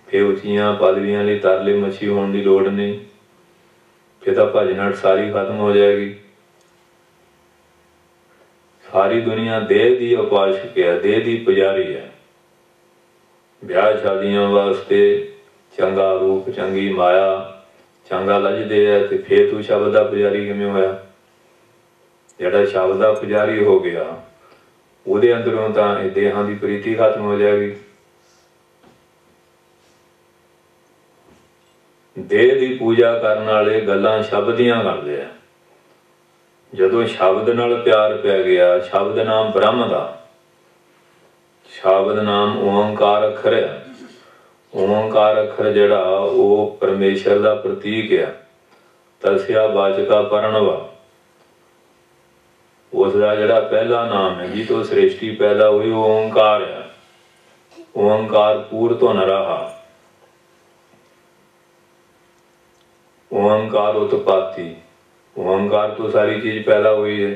फिर उच्चियां पदवियां लई तरले मच्छी होने की लोड़ नहीं, फिर तां भजन सारी खत्म हो जाएगी। सारी दुनिया देह की उपासक है, देह की पुजारी है। ब्याह शादियों वास्ते चंगा रूप, चंगी माया, चंगा लजदे है, तो फिर तू शब्द का पुजारी किवें होया? जिहड़ा शब्द का पुजारी हो गया उहदे अंदरों तां देहां की प्रीति खत्म हो जाएगी। देह की पूजा करने वाले गल्लां शब्द दियां करदे आ। जदों शब्द नाल प्यार पै गया, शब्द नाम ब्रह्म दा, शब्द नाम ओंकार अखर है। ओंकार अखर जिहड़ा वो परमेश्वर का प्रतीक है। तस्या वाचका प्रणवा, उसका जिहड़ा पहला नाम है जी तो सृष्टि पैदा हुई, वो ओंकार है। ओंकार पूर तो न रहा, ओंकार उत्पत्ति, ओंकार तो सारी चीज पैदा हुई है।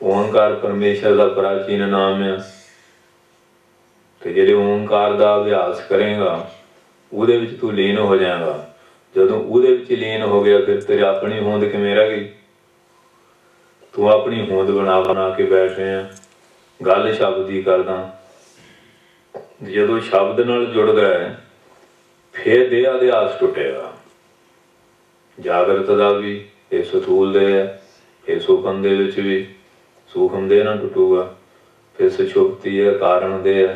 ओंकार परमेश्वर का प्राचीन नाम है। तो जिहड़े ओंकार का अभ्यास करेगा उहदे विच तू लीन हो जाएगा। जदों उहदे विच लीन हो गया फिर तेरी अपनी होंद किवें रह गई? तू अपनी होंद बना बना के बैठ रहे हैं। गल शब्द की करदा, जदों शब्द नाल जुड़ गए फिर देह अध्यास टुटेगा। जागृत का भी, ये सथूल दे है, ये सुखम दे विच भी। सूखम देह ना टुटूगा। फिर सुषुप्ति है, कारण दे है,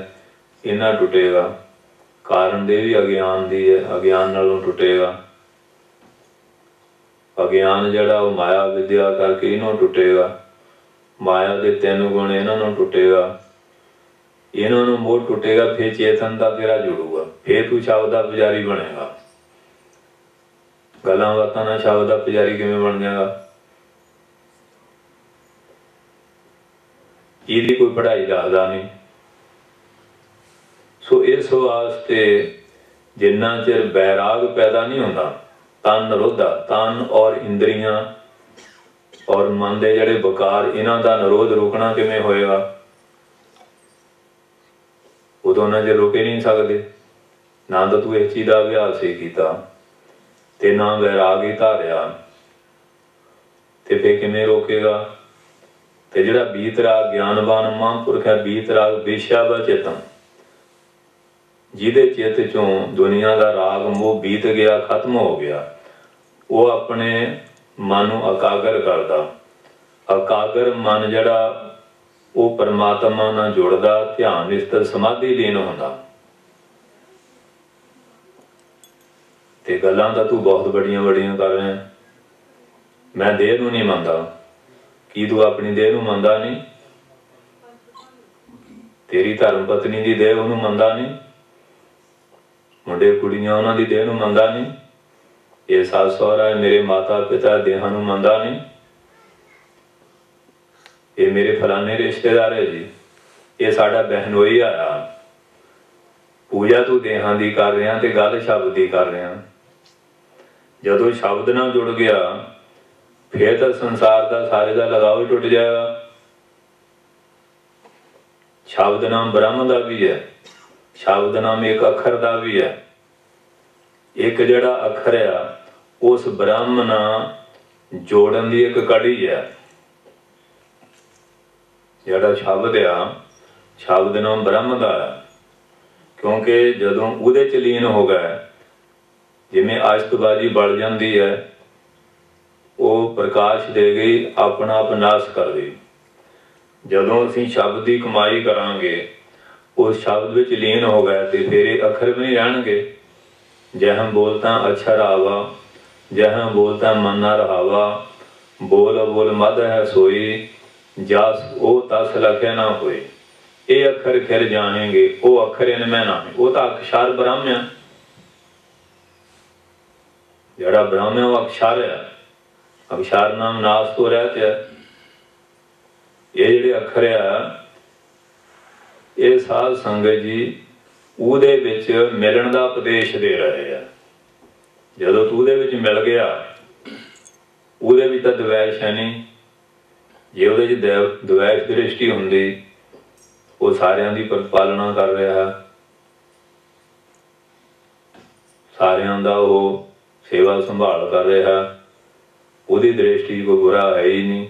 इन्ना टुटेगा। कारण दे भी अज्ञान दी है, अज्ञान नालों टुटेगा। अज्ञान जिहड़ा वो माया विद्या करके इन्हों टुटेगा। माया के 3 गुण इन्हों टुटेगा। इन्हों मोह टुटेगा, फिर चेतनता तेरा जुड़ूगा, फिर तू शब्द का पुजारी बनेगा। गल्लां बातां नाल शब्द का पुजारी किवें बन जाएगा? इसकी कोई पढ़ाई दसदा नहीं। वास्ते जिन्ना चिर बैराग पैदा नहीं होता, तन निरोधा, तन और इंद्रियां और मन के जिहड़े विकार, इन्हां दा निरोध रोकना किवें होएगा? उदों ना जे रोके नहीं सकते। ना तो तू इस चीज़ का अभ्यास ही किया ते ना वैराग ही धारिया, ते फिर किवें रोकेगा? ते जिहड़ा बीतराग ज्ञानवान महापुरख है, बीतराग वेश्यावचितम, जिहदे चित्त चों दुनिया का राग मोह बीत गया, खत्म हो गया, वो अपने मन नूं एकागर करदा। एकागर मन जिहड़ा वो परमात्मा नाल जुड़दा, ध्यान निस्तर समाधि लीन होंदा। ते गल्लां तां तू बहुत बड़ियां बड़ियां कर रहा। मैं देह नूं नहीं मनदा, की तू अपनी देह नूं मनदा नहीं? तेरी धर्म पत्नी की देह उन्होंने मनदा नहीं? मुंडे कुड़ियां उन्हां दी देह नूं मनदा नहीं? ये सस सहुरा है, मेरे माता पिता देहां नूं मनदा नहीं? ये मेरे फलाने रिश्तेदार है जी, ये साडा बहनोई आया। पूजा तू देहां दी कर रहा ते गल शब्द की कर रहा। जदों शब्द नाल जुड़ गया फिर तो संसार का सारे का लगाव ही टुट जाएगा। शब्द नाम ब्रह्म का भी है, शब्द नाम एक अखर का भी है। एक जड़ा अखर है उस ब्रह्म नाल जोड़न की एक कड़ी है। जड़ा शब्द है, शब्द नाम ब्रह्म का है, क्योंकि जदों उहदे च लीन हो गए, जिमें आशतबाजी बढ़ जाती है, वो प्रकाश दे गई, अपना आप नाश कर गई। जदों असीं शब्द की कमाई करांगे, उस शब्द विच लीन हो गए, तो फिर ये अखर भी नहीं रहणगे। जह बोलता अक्षर आवा, जह बोलता मन ना रहावा, बोल बोल मद है सोई, जस ओ तस लखे ना होई। ये अखर खिर जानेंगे, वो अखर इनमें ना, वो तो अक्षर ब्रह्म है। जड़ा ब्रह्म है वो अक्षर है, अक्षर नाम नाश तो रहते है। ये जिहड़े अखर है, ये साध संगत जी उहदे विच मिलण दा उपदेश दे रहे हैं। जदों तू उहदे विच मिल गया, उहदे विच तां द्वैश है नहीं। जे उहदे च द्वैश दृष्टि हुंदी, वो सारियां दी पालना कर रहा है, सारियां दा वो सेवा संभाल कर रहा, उहदी दृष्टि कोई बुरा है ही नहीं।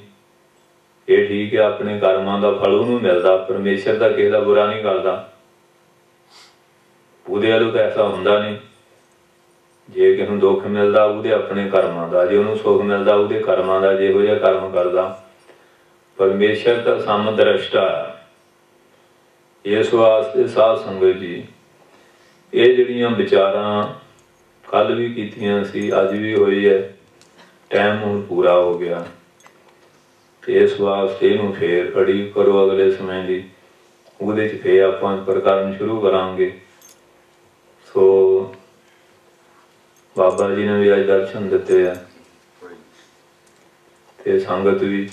ये ठीक है, अपने कर्मां दा फल उहनूं मिलदा, परमेश्वर दा किसी दा बुरा नहीं करदा। उहदे वालों तो ऐसा हुंदा नहीं। जे किसी नूं दुख मिलदा उहदे अपने कर्मां दा, जे उहनूं सुख मिलदा उहदे कर्मां दा, जिहो जिहा कर्म करदा। परमेश्वर दा समदृष्टा है। इस वास्ते साध संगत जी ये जिहड़ियां विचारां कल भी कीतियां सी, अज भी होई है, टाइम हुण पूरा हो गया। इस वास्ते इहनूं फिर अड़ी करो अगले समय की, उहदे च फिर आपां प्रकरण शुरू करांगे। सो बाबा जी ने भी अज दर्शन दिते है, ते संगत भी।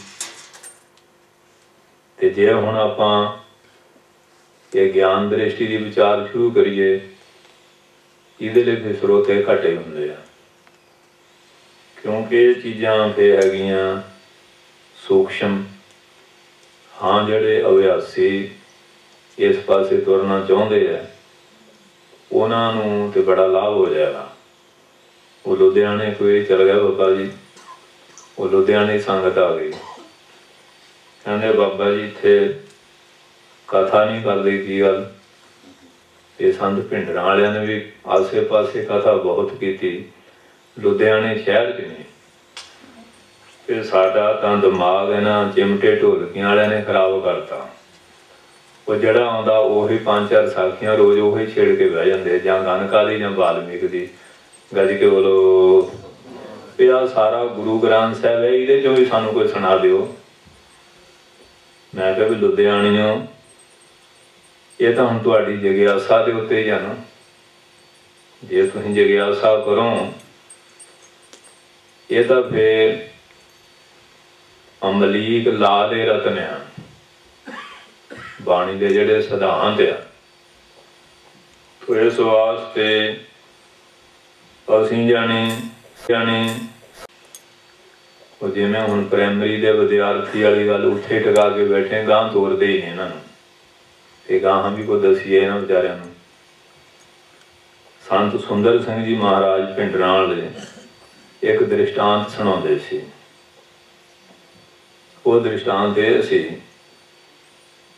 ते जे हुण आपां ये ज्ञान दृष्टि की विचार शुरू करिए, इहदे लई फिर स्रोते घटे हुंदे आ, क्योंकि ये चीज़ां फिर हैगियां सूक्ष्म। हाँ, जिहड़े अभ्यासी इस पासे तुरना चाहुंदे है, उन्हां नूं ते बड़ा लाभ हो जाएगा। वो लुधियाने कोई चल गया बाबा जी, वो लुधियाने संगत आ गई, कहंदे बाबा जी इत्थे कथा नहीं करदे, की गल? ये संत भिंडरां वालियां ने भी आसे पासे कथा बहुत की, लुधियाने शहर च नहीं। फिर साडा तां दिमाग इन्हां चिमटे ढोलकियां वालियां ने खराब करता। वो जिहड़ा आउंदा उही 5-4 साखियां रोज़ उही छेड़ के बह जांदे, जां गणका दी जां वाल्मीकि दी। गज के बोलो भी आ सारा गुरु ग्रंथ साहिब है, इहदे चों भी सानूं कोई सुणा दिओ। मैं कहा भी लुधियाणियों, ये तो हुण तुहाडी जिग्यासा दे उत्ते ही आ ना। जे तुसीं जिग्यासा करो, ये तो फिर अमलीक लाल रतन आ, बाणी दे जिहड़े सिद्धांत आ, इस वास्ते असीं जाने जिमें हुण प्राइमरी के विद्यार्थी वाली गल उत्थे टिका के बैठे, गांह तोरदे ही ने इन्हां नूं, ते गांह भी कोई दसीए इन्हां बेचारिਆਂ नूं। संत सुंदर सिंह जी महाराज भिंडरां वाले एक दृष्टांत सुणाउंदे सी। वो दृष्टांत ये सी,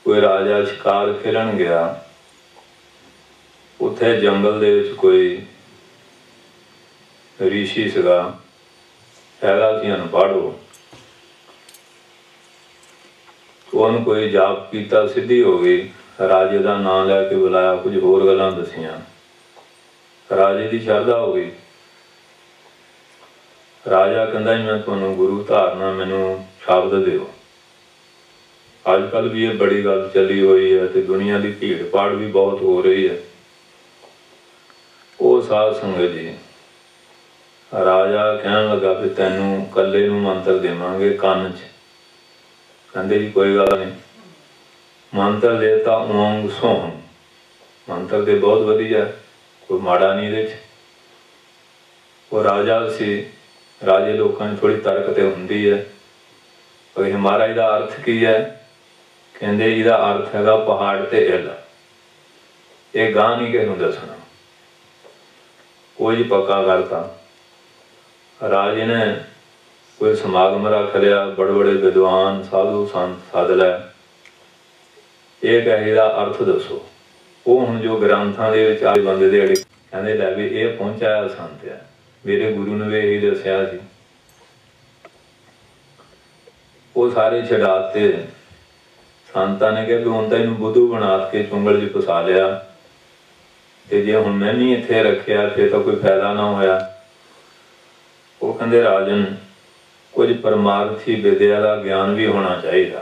कोई राजा शिकार खेलन गया, उत्थे जंगल दे विच कोई ऋषि सीगा, हैगा सी अनपढ़। उन्होंने कोई जाप कीता, सिद्धि हो गई, राजे का नाम लैके बुलाया, कुछ होर गल्लां दसियां, राजे की शरधा हो गई। राजा कहता मैं तुहानूं गुरु धारना, मैनू शब्द दिओ। अजकल भी ये बड़ी गल चली हुई है, तो दुनिया की भीड़ भाड़ भी बहुत हो रही है। वो साध संगत जी, राजा कहन लगा भी तैनूं कल्ले नूं मंत्र देवांगे कन्न च। कहंदे जी कोई गल नहीं। मंत्र देता ओम सोहम, मंत्र तो बहुत वधिया, कोई माड़ा नहीं इहदे च। वो राजा सी, राजे लोगों की थोड़ी तरक तो हुंदी है। पर महाराज इहदा अर्थ की है? कहंदे इहदा अर्थ हैगा पहाड़ ते इल। ये गां नहीं किसी नूं दसना। वो जी पक्का करता। राजे ने कोई समागम रख लिया, बड़े बड़े विद्वान साधु संत सद लै, ये कहे इहदा अर्थ दसो। वो हुण जो ग्रंथां दे विच आ बंदे दे अड़े कहंदे लै भी ये पहुंचाया संत है, मेरे गुरु ने भी यही दसिया सी। वो सारे छड़ाते। संतां ने कहा भी हुण तां इहनूं बुद्धू बना के चुंगल च फसा लिया, ते जे हुण मैं नहीं इत्थे रखिया फिर तां कोई फायदा ना होया। वो कहंदे राजन, कुछ परमार्थी विद्या का ज्ञान भी होना चाहिए।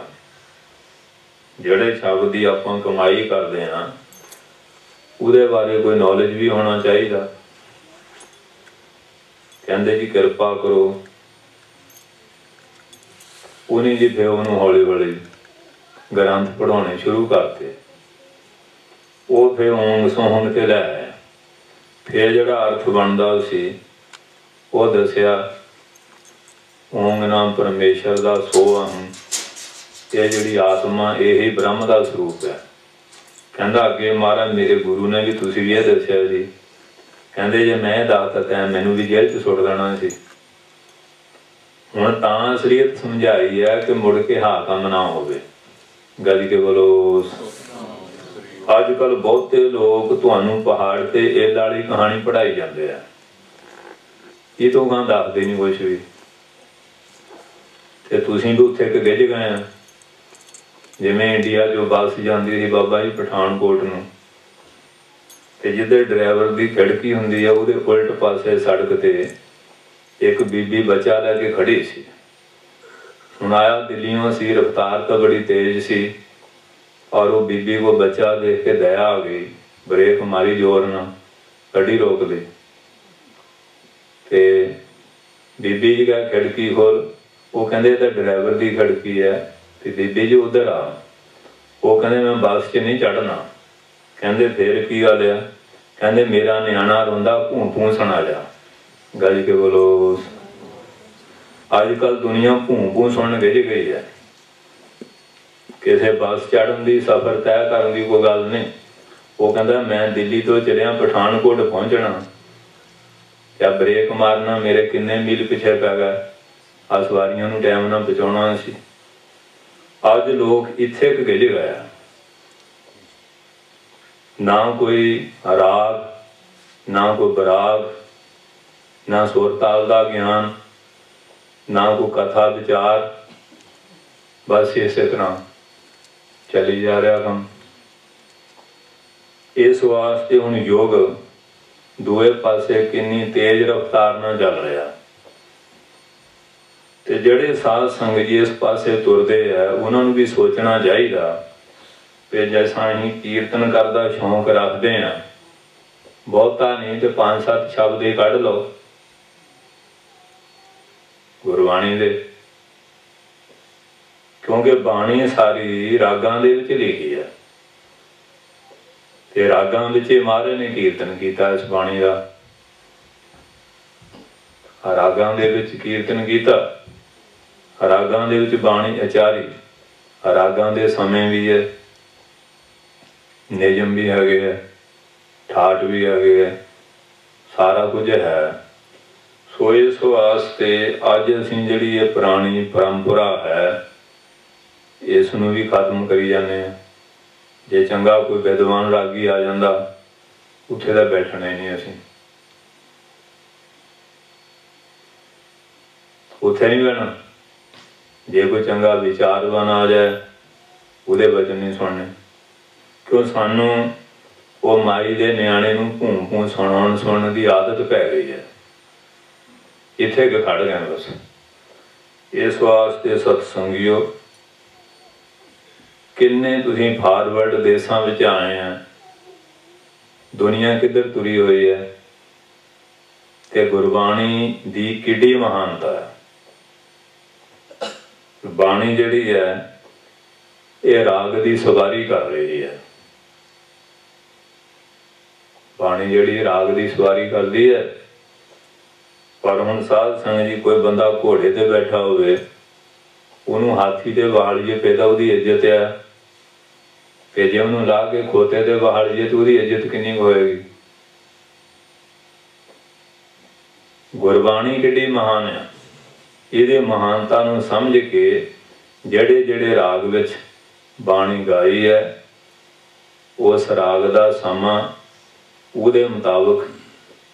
जिहड़े शब्द की आपां कमाई करते हैं उहदे बारे कोई नॉलेज भी होना चाहिए। कहंदे जी किरपा करो। उन्हीं जी फिर उन्होंने हौली हौली ग्रंथ पढ़ाने शुरू करते। वो फिर ओंग सोहंग ते लै आया। फिर जिहड़ा अर्थ बनदा सी वो दसिया, ओंग नाम परमेश्वर का सो अहं, ये जिहड़ी आत्मा यही ब्रह्म का स्वरूप है। कहंदा अगे महाराज मेरे गुरु ने भी तुसीं भी ये दसिया जी। कहंदे जे मैं दसता तैं मैनूं भी जेल च सुट देना सी। हुण तां असलीयत समझाई है कि मुड़ के हाकम ना होवे। गज के बोलो। अजकल बहुते लोग तुहानूं पहाड़ ते इल वाली कहानी पढ़ाई जाते हैं, ये तो गां दसदे नहीं कुछ भी। ते तुसीं भी उत्थे गिज गए हैं। जिवें इंडिया जो बस जाती सी बाबा जी पठानकोट नूं, ते जिधर ड्राइवर की खिड़की हुंदी है उहदे उल्ट पासे सड़क ते एक बीबी बच्चा लैके खड़ी सी। हुण आया दिल्लियों सी, रफ्तार तो बड़ी तेज सी, और वो बीबी को बच्चा देख के दया आ गई, ब्रेक मारी जोर ना, गड्डी रोक दी। ते बीबी जी कहा खिड़की खोल। वो कहंदे तो ड्राइवर की खिड़की है, तो बीबी जी उधर आ। वो कहंदे मैं बस च नहीं चढ़ना। कहंदे फिर की गल है? कहंदे मेरा न्याणा रोंदा भूं भूं सुना जा। गज के बोलो। अजकल दुनिया भूं भूं सुन गिज गई है। किसी बस चढ़न की सफर तय करने की कोई गल नहीं। वो कहता मैं दिल्ली तो चलिया पठानकोट पहुंचना, क्या ब्रेक मारना मेरे किन्ने मील पिछे पै गए, आ सवारियों नूं टाइम ना पहुंचाउणा सी। अज लोग इत्थे क गिज गए। ना कोई राग, ना कोई बराग, ना सुर ताल का ज्ञान, ना कोई कथा विचार, बस इस तरह चली जा रहा काम। इस वास्ते हुण युग दूए पासे किन्नी तेज रफ्तार नाल चल रहा। ते जिहड़े साध संगत जी इस पासे तुरदे है उन्होंने भी सोचना चाहिए कि जैसा असीं कीर्तन करदा शौक रखते हैं, बहुता नहीं तो 5-7 शब्द ही कढ़ लो गुरबाणी दे, क्योंकि बाणी सारी रागां दे विच लिखी है। ਤੇ ਰਾਗਾਂ ਵਿੱਚ ਮਹਾਰਾਜ ਨੇ ਕੀਰਤਨ ਕੀਤਾ ਇਸ ਬਾਣੀ ਦਾ। ਰਾਗਾਂ ਦੇ ਵਿੱਚ ਕੀਰਤਨ ਕੀਤਾ, ਰਾਗਾਂ ਦੇ ਵਿੱਚ ਬਾਣੀ ਆਚਾਰੀ, ਰਾਗਾਂ ਦੇ ਸਮੇਂ ਵੀ ਹੈ, ਨਿਯਮ ਵੀ ਹੈਗੇ ਹੈ, ਠਾਠ ਵੀ ਹੈਗੇ ਹੈ, ਸਾਰਾ ਕੁਝ ਹੈ। ਸੋ ਇਸ ਵਾਸਤੇ ਅੱਜ ਅਸੀਂ ਜਿਹੜੀ ਇਹ ਪੁਰਾਣੀ ਪਰੰਪਰਾ ਹੈ ਇਸ ਨੂੰ ਵੀ ਖਤਮ ਕਰੀ ਜਾਂਦੇ ਹਾਂ। ਜੇ ਚੰਗਾ ਕੋਈ ਵਿਦਵਾਨ ਰਾਗੀ ਆ ਜਾਂਦਾ ਉੱਥੇ ਤਾਂ ਬੈਠਣਾ ਹੀ ਨਹੀਂ, ਅਸੀਂ ਉੱਥੇ ਨਹੀਂ ਬਹਿਣਾ। ਜੇ ਕੋਈ ਚੰਗਾ ਵਿਚਾਰਵਾਨ ਆ ਜਾਏ ਉਹਦੇ ਵਚਨ ਨਹੀਂ ਸੁਣਨੇ, ਕਿਉਂ ਸਾਨੂੰ ਉਹ ਮਾਈ ਦੇ ਨਿਆਣੇ ਨੂੰ ਭੂੰ ਭੂੰ ਸੁਣਨ ਦੀ ਆਦਤ ਪੈ ਗਈ ਹੈ। ਇੱਥੇ ਕਿ ਖੜ ਗਏ ਬਸ। ਇਸ ਵਾਸਤੇ ਸਤਸੰਗੀਓ, ਕਿੰਨੇ ਤੁਸੀਂ ਫਾਰਵਰਡ ਦੇਸ਼ਾਂ ਵਿੱਚ ਆਏ ਆ, ਦੁਨੀਆ ਕਿੱਧਰ ਤੁਰੀ ਹੋਈ ਹੈ, ਤੇ ਗੁਰਬਾਣੀ ਦੀ ਕਿੱਡੀ ਮਹਾਨਤਾ ਹੈ। ਬਾਣੀ ਜਿਹੜੀ ਹੈ ਇਹ ਰਾਗ ਦੀ ਸਵਾਰੀ ਕਰ ਰਹੀ ਹੈ। ਬਾਣੀ ਜਿਹੜੀ ਰਾਗ ਦੀ ਸਵਾਰੀ ਕਰਦੀ ਹੈ। ਪਰ ਹੁਣ ਸਾਧ ਸੰਗਤ ਜੀ, ਕੋਈ ਬੰਦਾ ਘੋੜੇ ਤੇ ਬੈਠਾ ਹੋਵੇ ਉਹਨੂੰ ਹਾਥੀ ਤੇ ਵਹਾਲੀਏ ਪਏ ਤਾਂ ਉਹਦੀ ਇੱਜ਼ਤ ਹੈ, ਤੇ ਜੇ ਉਹਨੂੰ ਲਾ ਕੇ ਖੋਤੇ ਤੇ ਵਹਾਲੀਏ ਤਾਂ ਉਹਦੀ ਇੱਜ਼ਤ ਕਿੰਨੀ ਕੁ ਹੋਏਗੀ। ਗੁਰਬਾਣੀ ਕਿੱਡੀ ਮਹਾਨ ਹੈ। ਇਹਦੇ ਮਹਾਨਤਾ ਨੂੰ ਸਮਝ ਕੇ ਜਿਹੜੇ ਜਿਹੜੇ ਰਾਗ ਵਿੱਚ ਬਾਣੀ ਗਾਈ ਹੈ ਉਸ ਰਾਗ ਦਾ ਸਮਾਂ ਉਹਦੇ ਮੁਤਾਬਕ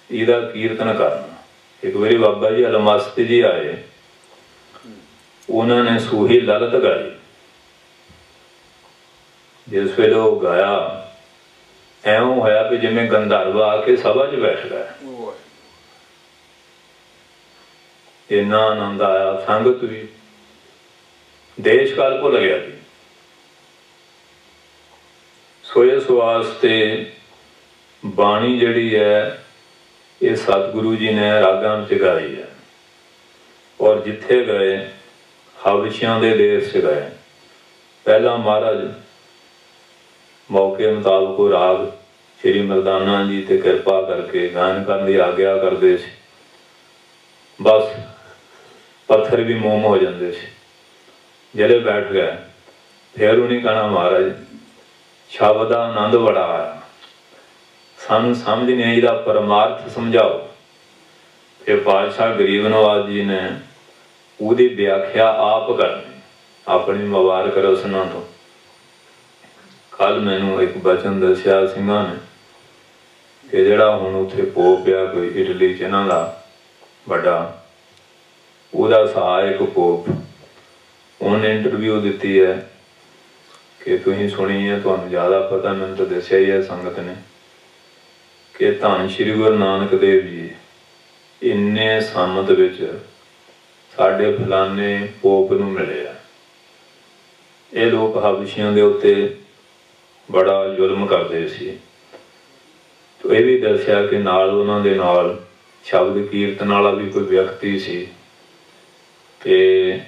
ਇਹਦਾ ਕੀਰਤਨ ਕਰਨਾ। ਇੱਕ ਵਾਰੀ ਬਾਬਾ ਜੀ ਅਲਮਸਤ ਜੀ ਆਏ, ਉਹਨਾਂ ਨੇ ਸੂਹੀ ਲਲਤ ਗਾਈ। ਜਿਸ ਵੇਲੇ ਉਹ ਗਾਇਆ ਐਵੇਂ ਹੋਇਆ ਵੀ ਜਿਵੇਂ ਗੰਧਰਵ ਆ ਕੇ ਸਭਾ 'ਚ ਬੈਠ ਗਿਆ। ਇੰਨਾ ਆਨੰਦ ਆਇਆ, ਸੰਗਤ ਵੀ, ਦੇਸ਼ ਕਾਲ ਭੁੱਲ ਗਿਆ ਜੀ। ਸੋ ਇਸ ਵਾਸਤੇ ਬਾਣੀ ਜਿਹੜੀ ਹੈ ਇਹ ਸਤਿਗੁਰੂ ਜੀ ਨੇ ਰਾਗਾਂ ਵਿੱਚ ਗਾਈ ਹੈ। ਔਰ ਜਿੱਥੇ ਗਏ ਹਬਸ਼ਿਆਂ ਦੇ ਦੇਸ਼ 'ਚ ਗਏ। ਪਹਿਲਾਂ ਮਹਾਰਾਜ ਮੌਕੇ ਮੁਤਾਬਕ ਉਹ ਰਾਗ ਸ਼੍ਰੀ ਮਰਦਾਨਾ ਜੀ ਤੇ ਕਿਰਪਾ ਕਰਕੇ ਗਾਇਨ ਕਰਨ ਦੀ ਆਗਿਆ ਕਰਦੇ ਸੀ। ਬਸ ਪੱਥਰ ਵੀ ਮੋਮ ਹੋ ਜਾਂਦੇ ਸੀ। ਜਿਹੜੇ ਬੈਠ ਗਏ ਫਿਰ ਉਹ ਨਹੀਂ ਕਹਿਣਾ ਮਹਾਰਾਜ ਸ਼ਬਦ ਦਾ ਆਨੰਦ ਬੜਾ ਆਇਆ, ਸਾਨੂੰ ਸਮਝ ਨਹੀਂ ਆਈ, ਇਹਦਾ ਪਰਮਾਰਥ ਸਮਝਾਓ। ਫਿਰ ਪਾਤਸ਼ਾਹ ਗਰੀਬ ਨਵਾਜ਼ ਜੀ ਨੇ ਉਹਦੀ ਵਿਆਖਿਆ ਆਪ ਕਰਨੀ, ਆਪਣੀ ਮੁਬਾਰਕ ਰਸਨਾ ਤੋਂ। ਕੱਲ ਮੈਨੂੰ ਇੱਕ ਬਚਨ ਦੱਸਿਆ ਸਿੰਘਾਂ ਨੇ ਕਿ ਜਿਹੜਾ ਹੁਣ ਉੱਥੇ ਪੋਪ ਆ ਕੋਈ ਇਟਲੀ 'ਚ ਇਹਨਾਂ ਦਾ ਵੱਡਾ, ਉਹਦਾ ਸਹਾਇਕ ਪੋਪ, ਉਹਨੇ ਇੰਟਰਵਿਊ ਦਿੱਤੀ ਹੈ ਕਿ ਤੁਸੀਂ ਸੁਣੀ ਹੈ, ਤੁਹਾਨੂੰ ਜ਼ਿਆਦਾ ਪਤਾ, ਮੈਨੂੰ ਤਾਂ ਦੱਸਿਆ ਹੀ ਹੈ ਸੰਗਤ ਨੇ, ਕਿ ਧੰਨ ਸ਼੍ਰੀ ਗੁਰੂ ਨਾਨਕ ਦੇਵ ਜੀ ਇੰਨੇ ਸੰਮਤ ਵਿੱਚ ਸਾਡੇ ਫਲਾਣੇ ਪੋਪ ਨੂੰ ਮਿਲੇ ਆ। ਇਹ ਲੋਕ ਹਬਸ਼ੀਆਂ ਦੇ ਉੱਤੇ ਬੜਾ ਜ਼ੁਲਮ ਕਰਦੇ ਸੀ। ਇਹ ਵੀ ਦੱਸਿਆ ਕਿ ਨਾਲ ਉਹਨਾਂ ਦੇ ਨਾਲ ਸ਼ਬਦ ਕੀਰਤਨ ਵਾਲਾ ਵੀ ਕੋਈ ਵਿਅਕਤੀ ਸੀ, ਤੇ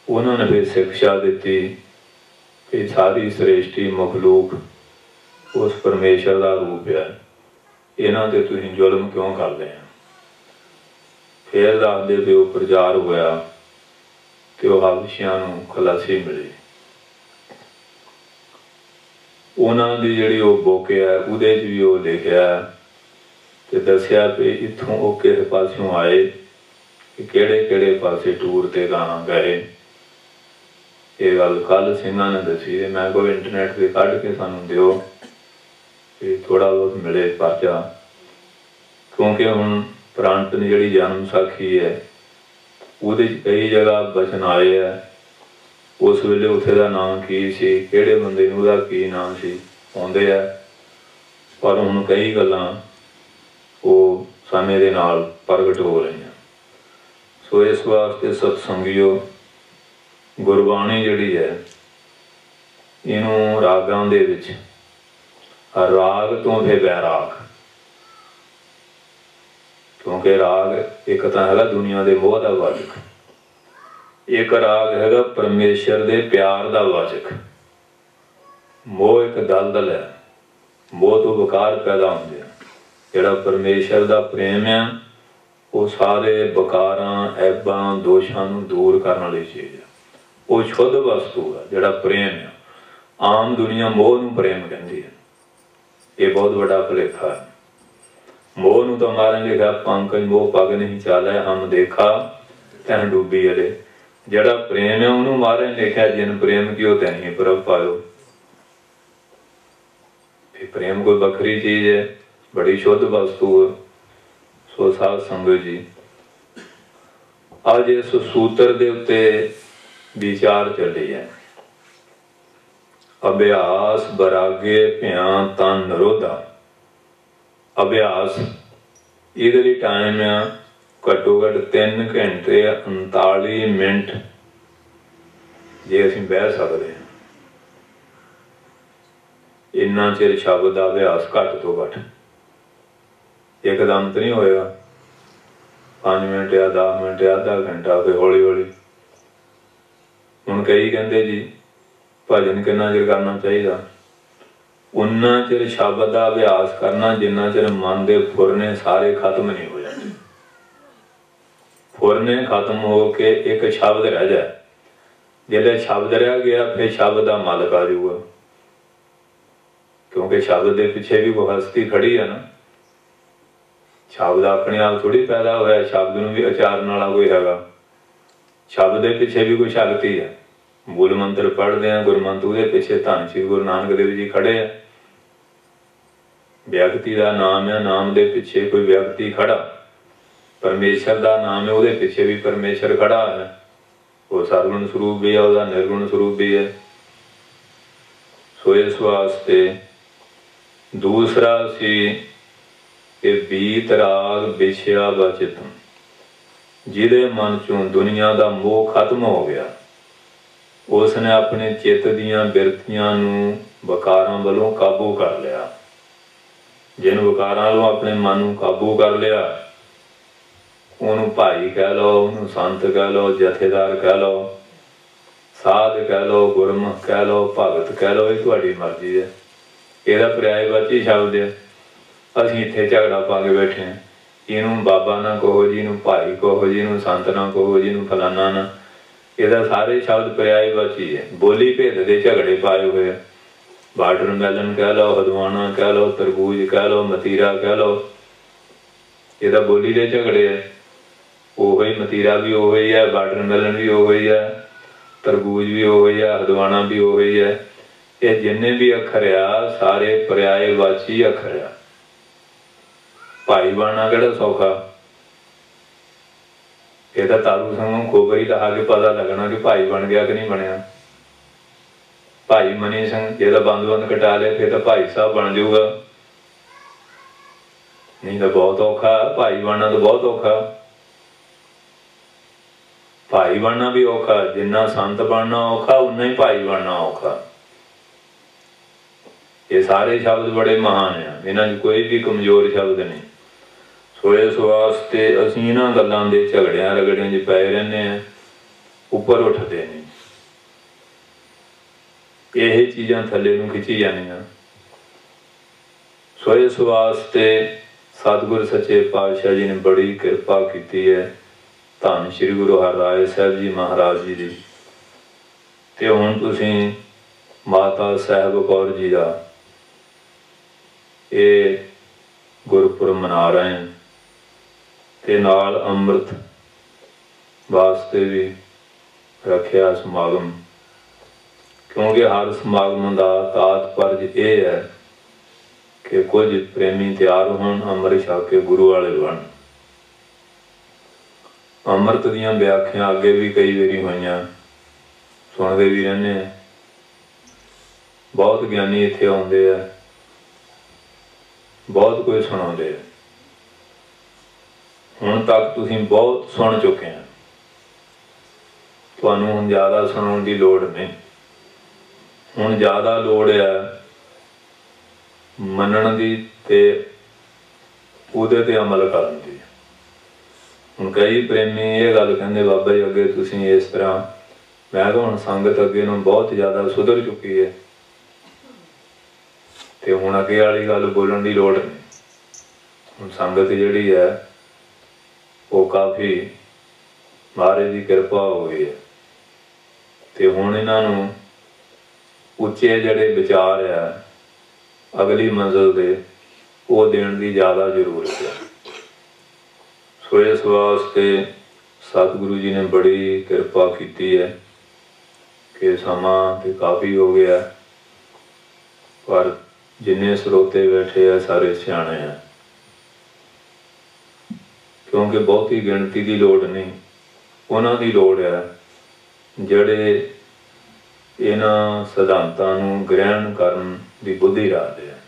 ਉਹਨਾਂ ਨੇ ਫਿਰ ਸਿੱਖਿਆ ਦਿੱਤੀ ਕਿ ਸਾਰੀ ਸ੍ਰੇਸ਼ਟੀ ਮਖਲੂਕ ਉਸ ਪਰਮੇਸ਼ਰ ਦਾ ਰੂਪ ਹੈ, ਇਹਨਾਂ ਤੇ ਤੁਸੀਂ ਜ਼ੁਲਮ ਕਿਉਂ ਕਰਦੇ ਆ। ਫਿਰ ਦੱਸਦੇ ਵੀ ਉਹ ਪ੍ਰਚਾਰ ਹੋਇਆ ਤੇ ਉਹ ਹਬਸ਼ੀਆਂ ਨੂੰ ਖਲਾਸੀ ਮਿਲੀ। ਉਹਨਾਂ ਦੀ ਜਿਹੜੀ ਉਹ ਬੁੱਕ ਹੈ ਉਹਦੇ 'ਚ ਵੀ ਉਹ ਲਿਖਿਆ ਤੇ ਦੱਸਿਆ ਵੀ ਇੱਥੋਂ ਉਹ ਕਿਸੇ ਪਾਸਿਓਂ ਆਏ, ਕਿ ਕਿਹੜੇ ਕਿਹੜੇ ਪਾਸੇ ਟੂਰ 'ਤੇ ਗਾਣਾ ਗਏ। ਇਹ ਗੱਲ ਕੱਲ੍ਹ ਸਿੰਘਾਂ ਨੇ ਦੱਸੀ, ਤੇ ਮੈਂ ਕੋਈ ਇੰਟਰਨੈਟ 'ਤੇ ਕੱਢ ਕੇ ਸਾਨੂੰ ਦਿਓ ਕਿ ਥੋੜ੍ਹਾ ਬਹੁਤ ਮਿਲੇ ਪਰਚਾ, ਕਿਉਂਕਿ ਹੁਣ ਪ੍ਰਾਂਤਨ ਜਿਹੜੀ ਜਨਮ ਸਾਖੀ ਹੈ ਉਹਦੇ 'ਚ ਕਈ ਜਗ੍ਹਾ ਬਚਨ ਆਏ ਆ। ਉਸ ਵੇਲੇ ਉੱਥੇ ਦਾ ਨਾਮ ਕੀ ਸੀ, ਕਿਹੜੇ ਬੰਦੇ ਨੂੰ ਉਹਦਾ ਕੀ ਨਾਮ ਸੀ, ਆਉਂਦੇ ਆ। ਪਰ ਹੁਣ ਕਈ ਗੱਲਾਂ ਉਹ ਸਮੇਂ ਦੇ ਨਾਲ ਪ੍ਰਗਟ ਹੋ ਰਹੀਆਂ। ਸੋ ਇਸ ਵਾਸਤੇ ਸਤਸੰਗੀਓ, ਗੁਰਬਾਣੀ ਜਿਹੜੀ ਹੈ ਇਹਨੂੰ ਰਾਗਾਂ ਦੇ ਵਿੱਚ ਰਾਗ ਤੋਂ ਫਿਰ ਵੈਰਾਗ, ਕਿਉਂਕਿ ਰਾਗ ਇੱਕ ਤਾਂ ਹੈਗਾ ਦੁਨੀਆ ਦੇ ਮੋਹ ਦਾ ਵਾਚਕ, ਇੱਕ ਰਾਗ ਹੈਗਾ ਪਰਮੇਸ਼ਰ ਦੇ ਪਿਆਰ ਦਾ ਵਾਚਕ। ਮੋਹ ਇੱਕ ਦਲਦਲ ਹੈ, ਮੋਹ ਤੋਂ ਵਿਕਾਰ ਪੈਦਾ ਹੁੰਦੇ ਆ। ਜਿਹੜਾ ਪਰਮੇਸ਼ਰ ਦਾ ਪ੍ਰੇਮ ਆ ਉਹ ਸਾਰੇ ਵਿਕਾਰਾਂ, ਐਬਾਂ, ਦੋਸ਼ਾਂ ਨੂੰ ਦੂਰ ਕਰਨ ਵਾਲੀ ਚੀਜ਼ ਆ। ਉਹ ਸ਼ੁੱਧ ਵਸਤੂ ਆ ਜਿਹੜਾ ਪ੍ਰੇਮ ਆ। ਆਮ ਦੁਨੀਆ ਮੋਹ ਨੂੰ ਪ੍ਰੇਮ ਕਹਿੰਦੀ ਹੈ। ਇਹ ਬਹੁਤ ਵੱਡਾ ਭੁਲੇਖਾ ਹੈ। ਮੋਹ ਨੂੰ ਤਾਂ ਮਾਰਨ ਲਿਖਿਆ ਪੰਕਜ ਮੋਹ ਪਗ ਨਹੀਂ ਚਾਲਿਆ ਹਮ ਦੇਖਾ ਤੈਂ ਡੂਬੀ ਅਲੇ। ਜਿਹੜਾ ਪ੍ਰੇਮ ਹੈ ਉਹਨੂੰ ਮਾਰਨ ਲਿਖਿਆ ਜਿਨ ਪ੍ਰੇਮ ਕੀਓ ਤੈਂ ਪ੍ਰਭ ਪਾਇਓ। ਇਹ ਪ੍ਰੇਮ ਕੋਈ ਵੱਖਰੀ ਚੀਜ਼ ਹੈ, ਬੜੀ ਸ਼ੁੱਧ ਵਸਤੂ ਹੈ। ਸੋ ਸਾਧ ਸੰਗਤ ਜੀ, ਅੱਜ ਇਸ ਸੂਤਰ ਦੇ ਉੱਤੇ ਵਿਚਾਰ ਚੱਲੀ ਹੈ। ਅਭਿਆਸ ਬਰਾਗੇ ਭਿਆਂ ਤਨ ਨਿਰੋਧਾ। ਅਭਿਆਸ ਇਹਦੇ ਲਈ ਟਾਈਮ ਆ ਘੱਟੋ ਘੱਟ 3 ਘੰਟੇ 39 ਮਿੰਟ ਜੇ ਅਸੀਂ ਬਹਿ ਸਕਦੇ ਹਾਂ। ਇੰਨਾ ਚਿਰ ਸ਼ਬਦ ਦਾ ਅਭਿਆਸ ਘੱਟ ਤੋਂ ਘੱਟ। ਇੱਕਦਮ ਤਾਂ ਨਹੀਂ ਹੋਏਗਾ। 5 ਮਿੰਟ ਜਾਂ 10 ਮਿੰਟ ਜਾਂ ਅੱਧਾ ਘੰਟਾ, ਫਿਰ ਹੌਲੀ ਹੌਲੀ। ਹੁਣ ਕਈ ਕਹਿੰਦੇ ਜੀ ਭਜਨ ਕਿੰਨਾ ਚਿਰ ਕਰਨਾ ਚਾਹੀਦਾ? ਉਨਾ ਚਿਰ ਸ਼ਬਦ ਦਾ ਅਭਿਆਸ ਕਰਨਾ ਜਿੰਨਾ ਚਿਰ ਮਨ ਦੇ ਫੁਰਨੇ ਸਾਰੇ ਖਤਮ ਨਹੀਂ ਹੋ ਜਾਂਦੇ। ਫੁਰਨੇ ਖਤਮ ਹੋ ਕੇ ਇੱਕ ਸ਼ਬਦ ਰਹਿ ਜਾਏ। ਜਿਹੜੇ ਸ਼ਬਦ ਰਹਿ ਗਿਆ ਫਿਰ ਸ਼ਬਦ ਦਾ ਮਾਲਕ ਆ ਜਾਊਗਾ। ਕਿਉਂਕਿ ਸ਼ਬਦ ਦੇ ਪਿੱਛੇ ਵੀ ਕੋਈ ਹਸਤੀ ਖੜੀ ਆ ਨਾ। ਸ਼ਬਦ ਆਪਣੇ ਆਪ ਥੋੜ੍ਹੀ ਪੈਦਾ ਹੋਇਆ, ਸ਼ਬਦ ਨੂੰ ਵੀ ਉਚਾਰਨ ਵਾਲਾ ਕੋਈ ਹੈਗਾ। ਸ਼ਬਦ ਦੇ ਪਿੱਛੇ ਵੀ ਕੋਈ ਸ਼ਕਤੀ ਹੈ। ਮੂਲ ਮੰਤਰ ਪੜ੍ਹਦੇ ਆ ਗੁਰਮੰਤ, ਉਹਦੇ ਪਿੱਛੇ ਧੰਨ ਸ਼੍ਰੀ ਗੁਰੂ ਨਾਨਕ ਦੇਵ ਜੀ ਖੜੇ ਆ। ਵਿਅਕਤੀ ਦਾ ਨਾਮ ਹੈ, ਨਾਮ ਦੇ ਪਿੱਛੇ ਕੋਈ ਵਿਅਕਤੀ ਖੜਾ। ਪਰਮੇਸ਼ਰ ਦਾ ਨਾਮ ਹੈ, ਉਹਦੇ ਪਿੱਛੇ ਵੀ ਪਰਮੇਸ਼ਰ ਖੜਾ ਹੈ। ਉਹ ਸਰਗੁਣ ਸਰੂਪ ਵੀ ਹੈ, ਉਹਦਾ ਨਿਰਗੁਣ ਸਰੂਪ ਵੀ ਹੈ। ਸੋ ਇਸ ਵਾਸਤੇ ਦੂਸਰਾ ਸੀ ਕਿ ਬੀਤ ਰਾਗ ਵਿਛਿਆ ਬਚਿਤਮ। ਜਿਹਦੇ ਮਨ ਚੋਂ ਦੁਨੀਆ ਦਾ ਮੋਹ ਖਤਮ ਹੋ ਗਿਆ, ਉਸ ਨੇ ਆਪਣੇ ਚਿੱਤ ਦੀਆਂ ਬਿਰਤੀਆਂ ਨੂੰ ਵਿਕਾਰਾਂ ਵੱਲੋਂ ਕਾਬੂ ਕਰ ਲਿਆ। ਜਿਹਨੂੰ ਵਿਕਾਰਾਂ ਵੱਲੋਂ ਆਪਣੇ ਮਨ ਨੂੰ ਕਾਬੂ ਕਰ ਲਿਆ, ਉਹਨੂੰ ਭਾਈ ਕਹਿ ਲਓ, ਉਹਨੂੰ ਸੰਤ ਕਹਿ ਲਓ, ਜਥੇਦਾਰ ਕਹਿ ਲਓ, ਸਾਧ ਕਹਿ ਲਓ, ਗੁਰਮੁਖ ਕਹਿ ਲਓ, ਭਗਤ ਕਹਿ ਲਓ, ਇਹ ਤੁਹਾਡੀ ਮਰਜ਼ੀ ਹੈ। ਇਹਦਾ ਪਰਿਆਇਵਾਚੀ ਸ਼ਬਦ ਹੈ। ਅਸੀਂ ਇੱਥੇ ਝਗੜਾ ਪਾ ਕੇ ਬੈਠੇ ਹਾਂ। ਇਹਨੂੰ ਬਾਬਾ ਨਾ ਕਹੋ ਜੀ, ਇਹਨੂੰ ਭਾਈ ਕਹੋ ਜੀ, ਇਹਨੂੰ ਸੰਤ ਨਾ ਕਹੋ ਜੀ, ਇਹਨੂੰ ਫਲਾਨਾ ਨਾ। ਇਹਦਾ ਸਾਰੇ ਸ਼ਬਦ ਪਰਿਆਇਵਾਚੀ ਹੈ। ਬੋਲੀ ਭੇਦ ਦੇ ਝਗੜੇ ਪਾਏ ਹੋਏ। ਵਾਟਰਮੈਲਨ ਕਹਿ ਲਓ, ਹਦਵਾਣਾ ਕਹਿ ਲਓ, ਤਰਬੂਜ ਕਹਿ ਲਓ, ਮਤੀਰਾ ਕਹਿ ਲਓ। ਇਹਦਾ ਬੋਲੀ ਦੇ ਝਗੜੇ ਹੈ। ਉਹੋ ਹੀ ਮਤੀਰਾ ਵੀ ਉਹੋ ਹੀ ਹੈ, ਵਾਟਰਮੈਲਨ ਵੀ ਉਹੋ ਹੀ ਹੈ, ਤਰਬੂਜ ਵੀ ਉਹੋ ਹੀ ਹੈ, ਹਦਵਾਣਾ ਵੀ ਉਹੋ ਹੀ ਹੈ। ਇਹ ਜਿੰਨੇ ਵੀ ਅੱਖਰ ਆ ਸਾਰੇ ਪਰਿਆਇਵਾਚੀ ਅੱਖਰ ਆ। ਭਾਈ ਬਣਨਾ ਕਿਹੜਾ ਸੌਖਾ? ਇਹ ਤਾਂ ਤਾਰੂ ਸੰਗੋਂ ਖੋਬਰੀ ਲਾ ਕੇ ਪਤਾ ਲੱਗਣਾ ਕਿ ਭਾਈ ਬਣ ਗਿਆ ਕਿ ਨਹੀਂ ਬਣਿਆ। ਭਾਈ ਮਨੀ ਸਿੰਘ ਜੇ ਤਾਂ ਬੰਦ ਕਟਾ ਲਿਆ ਫਿਰ ਤਾਂ ਭਾਈ ਸਾਹਿਬ ਬਣ ਜਾਊਗਾ। ਨਹੀਂ ਤਾਂ ਬਹੁਤ ਔਖਾ। ਭਾਈ ਬਣਨਾ ਤਾਂ ਬਹੁਤ ਔਖਾ। ਭਾਈ ਬਣਨਾ ਵੀ ਔਖਾ। ਜਿੰਨਾ ਸੰਤ ਬਣਨਾ ਔਖਾ, ਉਨਾ ਹੀ ਭਾਈ ਬਣਨਾ ਔਖਾ। ਇਹ ਸਾਰੇ ਸ਼ਬਦ ਬੜੇ ਮਹਾਨ ਆ। ਇਹਨਾਂ 'ਚ ਕੋਈ ਵੀ ਕਮਜ਼ੋਰ ਸ਼ਬਦ ਨਹੀਂ। ਸੋ ਇਸ ਵਾਸਤੇ ਅਸੀਂ ਇਹਨਾਂ ਗੱਲਾਂ ਦੇ ਝਗੜਿਆਂ ਰਗੜਿਆਂ 'ਚ ਪਏ ਰਹਿੰਦੇ ਹਾਂ, ਉੱਪਰ ਉੱਠਦੇ ਨਹੀਂ। ਇਹ ਚੀਜ਼ਾਂ ਥੱਲੇ ਨੂੰ ਖਿੱਚੀ ਜਾਂਦੀਆਂ। ਸੋ ਇਸ ਵਾਸਤੇ ਸਤਿਗੁਰ ਸੱਚੇ ਪਾਤਸ਼ਾਹ ਜੀ ਨੇ ਬੜੀ ਕਿਰਪਾ ਕੀਤੀ ਹੈ। ਧੰਨ ਸ਼੍ਰੀ ਗੁਰੂ ਹਰਿਰਾਏ ਸਾਹਿਬ ਜੀ ਮਹਾਰਾਜ ਜੀ ਦੀ। ਤੇ ਹੁਣ ਤੁਸੀਂ ਮਾਤਾ ਸਾਹਿਬ ਕੌਰ ਜੀ ਦਾ ਇਹ ਗੁਰਪੁਰਬ ਮਨਾ ਰਹੇ ਹਾਂ ਤੇ ਨਾਲ ਅੰਮ੍ਰਿਤ ਵਾਸਤੇ ਵੀ ਰੱਖਿਆ ਸਮਾਗਮ। ਕਿਉਂਕਿ ਹਰ ਸਮਾਗਮ ਦਾ ਤਾਤਪਰਜ ਇਹ ਹੈ ਕਿ ਕੁਝ ਪ੍ਰੇਮੀ ਤਿਆਰ ਹੋਣ, ਅੰਮ੍ਰਿਤ ਛਕ ਕੇ ਗੁਰੂ ਵਾਲੇ ਬਣ। ਅੰਮ੍ਰਿਤ ਦੀਆਂ ਵਿਆਖਿਆ ਅੱਗੇ ਵੀ ਕਈ ਵਾਰੀ ਹੋਈਆਂ, ਸੁਣਦੇ ਵੀ ਰਹਿੰਦੇ ਹਾਂ। ਬਹੁਤ ਗਿਆਨੀ ਇੱਥੇ ਆਉਂਦੇ ਆ, ਬਹੁਤ ਕੁਝ ਸੁਣਾਉਂਦੇ ਆ। ਹੁਣ ਤੱਕ ਤੁਸੀਂ ਬਹੁਤ ਸੁਣ ਚੁੱਕੇ ਆ। ਤੁਹਾਨੂੰ ਹੁਣ ਜ਼ਿਆਦਾ ਸੁਣਾਉਣ ਦੀ ਲੋੜ ਨਹੀਂ। ਹੁਣ ਜ਼ਿਆਦਾ ਲੋੜ ਹੈ ਮੰਨਣ ਦੀ ਤੇ ਉਹਦੇ ਤੇ ਅਮਲ ਕਰਨ ਦੀ। ਹੁਣ ਕਈ ਪ੍ਰੇਮੀ ਇਹ ਗੱਲ ਕਹਿੰਦੇ, ਬਾਬਾ ਜੀ ਅੱਗੇ ਤੁਸੀਂ ਇਸ ਤਰ੍ਹਾਂ। ਮੈਂ ਕਿਹਾ ਹੁਣ ਸੰਗਤ ਅੱਗੇ ਨੂੰ ਬਹੁਤ ਜ਼ਿਆਦਾ ਸੁਧਰ ਚੁੱਕੀ ਹੈ ਤੇ ਹੁਣ ਅੱਗੇ वाली गल बोलण की लोड़ नहीं। ਹੁਣ संगत जिहड़ी है वो काफ़ी महाराज की किरपा हो गई है ते हुण इन्हां नूं उच्चे जिहड़े विचार आ अगली मंजिल दे वो देण दी ज़्यादा जरूरत है। सो इस वास्ते सतगुरु जी ने बड़ी किरपा की है कि समा तो काफ़ी हो गया पर जिन्ने स्रोते बैठे हैं सारे सियाणे हैं, क्योंकि बहुती गिणती की लोड़ नहीं, उन्हां दी लोड़ है जिहड़े इन्हां सिद्धांतां नूं ग्रहण करन दी बुद्धि रखदे हैं।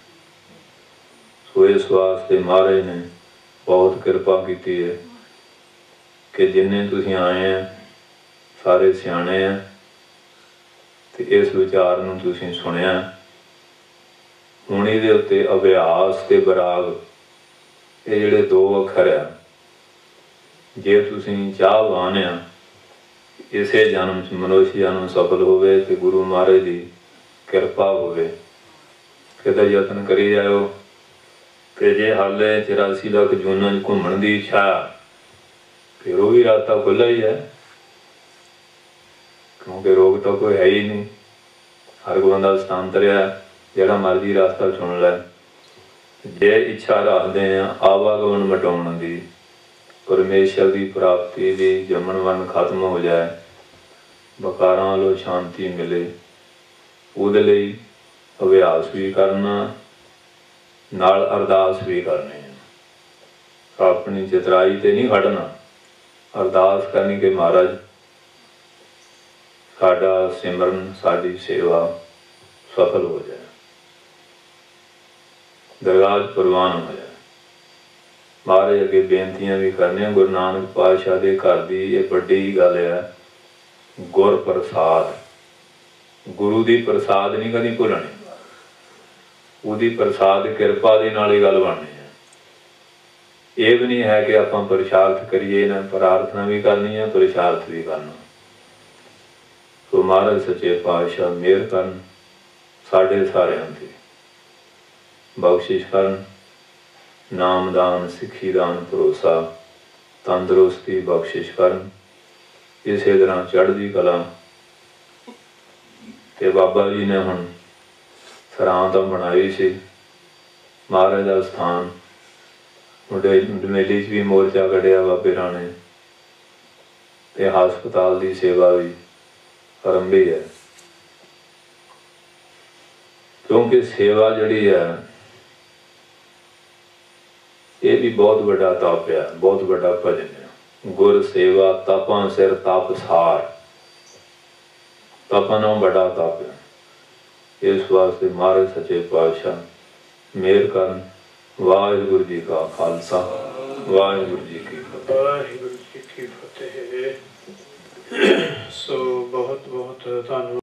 सो इस वास्ते महाराज ने बहुत किरपा की है कि जिन्ने तुसीं आए हैं सारे सियाणे हैं ते इस विचार नूं तुसीं सुनिया। हुण इहदे उत्ते अभ्यास ते विराग ये जिहड़े दो अखर आ, जे तुसीं चाहवान आ इसे जन्म च मनुष्य जन्म सफल होवे ते गुरु महाराज की किरपा होवे किते यतन करी जाओ। ते जे हाले 84 लाख जूनां च घूमण की इच्छा फिर वो भी रास्ता खुला ही है, क्योंकि रोग तो कोई है ही नहीं। हर कोई बंदा स्थानतरिया जिहड़ा मर्जी रास्ता चुन लै। जे इच्छा रखते हैं आवागमन मटाउण की, परमेश्वर की प्राप्ति की, जमन वन खत्म हो जाए, बकारां वालों शांति मिले, उहदे लई अभ्यास भी करना नाल अरदास भी करनी है। अपनी चितराई ते नहीं खड़ना, अरदास करनी कि महाराज साडा सिमरन साडी सेवा सफल हो जाए, दरगाह प्रवान हो जाए। महाराज अगे बेनतियां भी करने। गुरु नानक पातशाह दे घर दी ये बड़ी गल है, गुर प्रसाद, गुरु दी प्रसाद नहीं कदी भुलनी, उहदी प्रसाद किरपा दे नाल ही गल बननी है। ये भी नहीं है कि आपां पुरुषार्थ करिए ना, प्रार्थना भी करनी है पुरुषार्थ भी करना। तो महाराज सच्चे पातशाह मेहर करन साडे सारिआं ते, बख्शिश करन, नामदान सिक्खी दान भरोसा तंदुरुस्ती बख्शिश करन, इसे तरह चढ़दी कला। ते बाबा जी ने हुण सरां तो बनाई सी महाराज का स्थान, डमेली च भी मोर्चा कढ़िया बाबे राणे ते हस्पताल की सेवा भी आरंभी है, क्योंकि सेवा जिहड़ी है ये भी बहुत बड़ा तप है, बहुत बड़ा भजन है। गुर सेवा तपां सिर तप सार, तपां नालों बड़ा तप है। इस वास्ते महाराज सच्चे पातशाह मेहर करन। वाहिगुरू जी का खालसा, वाहिगुरू जी की फतेह। वाहिगुरू जी की फतेह।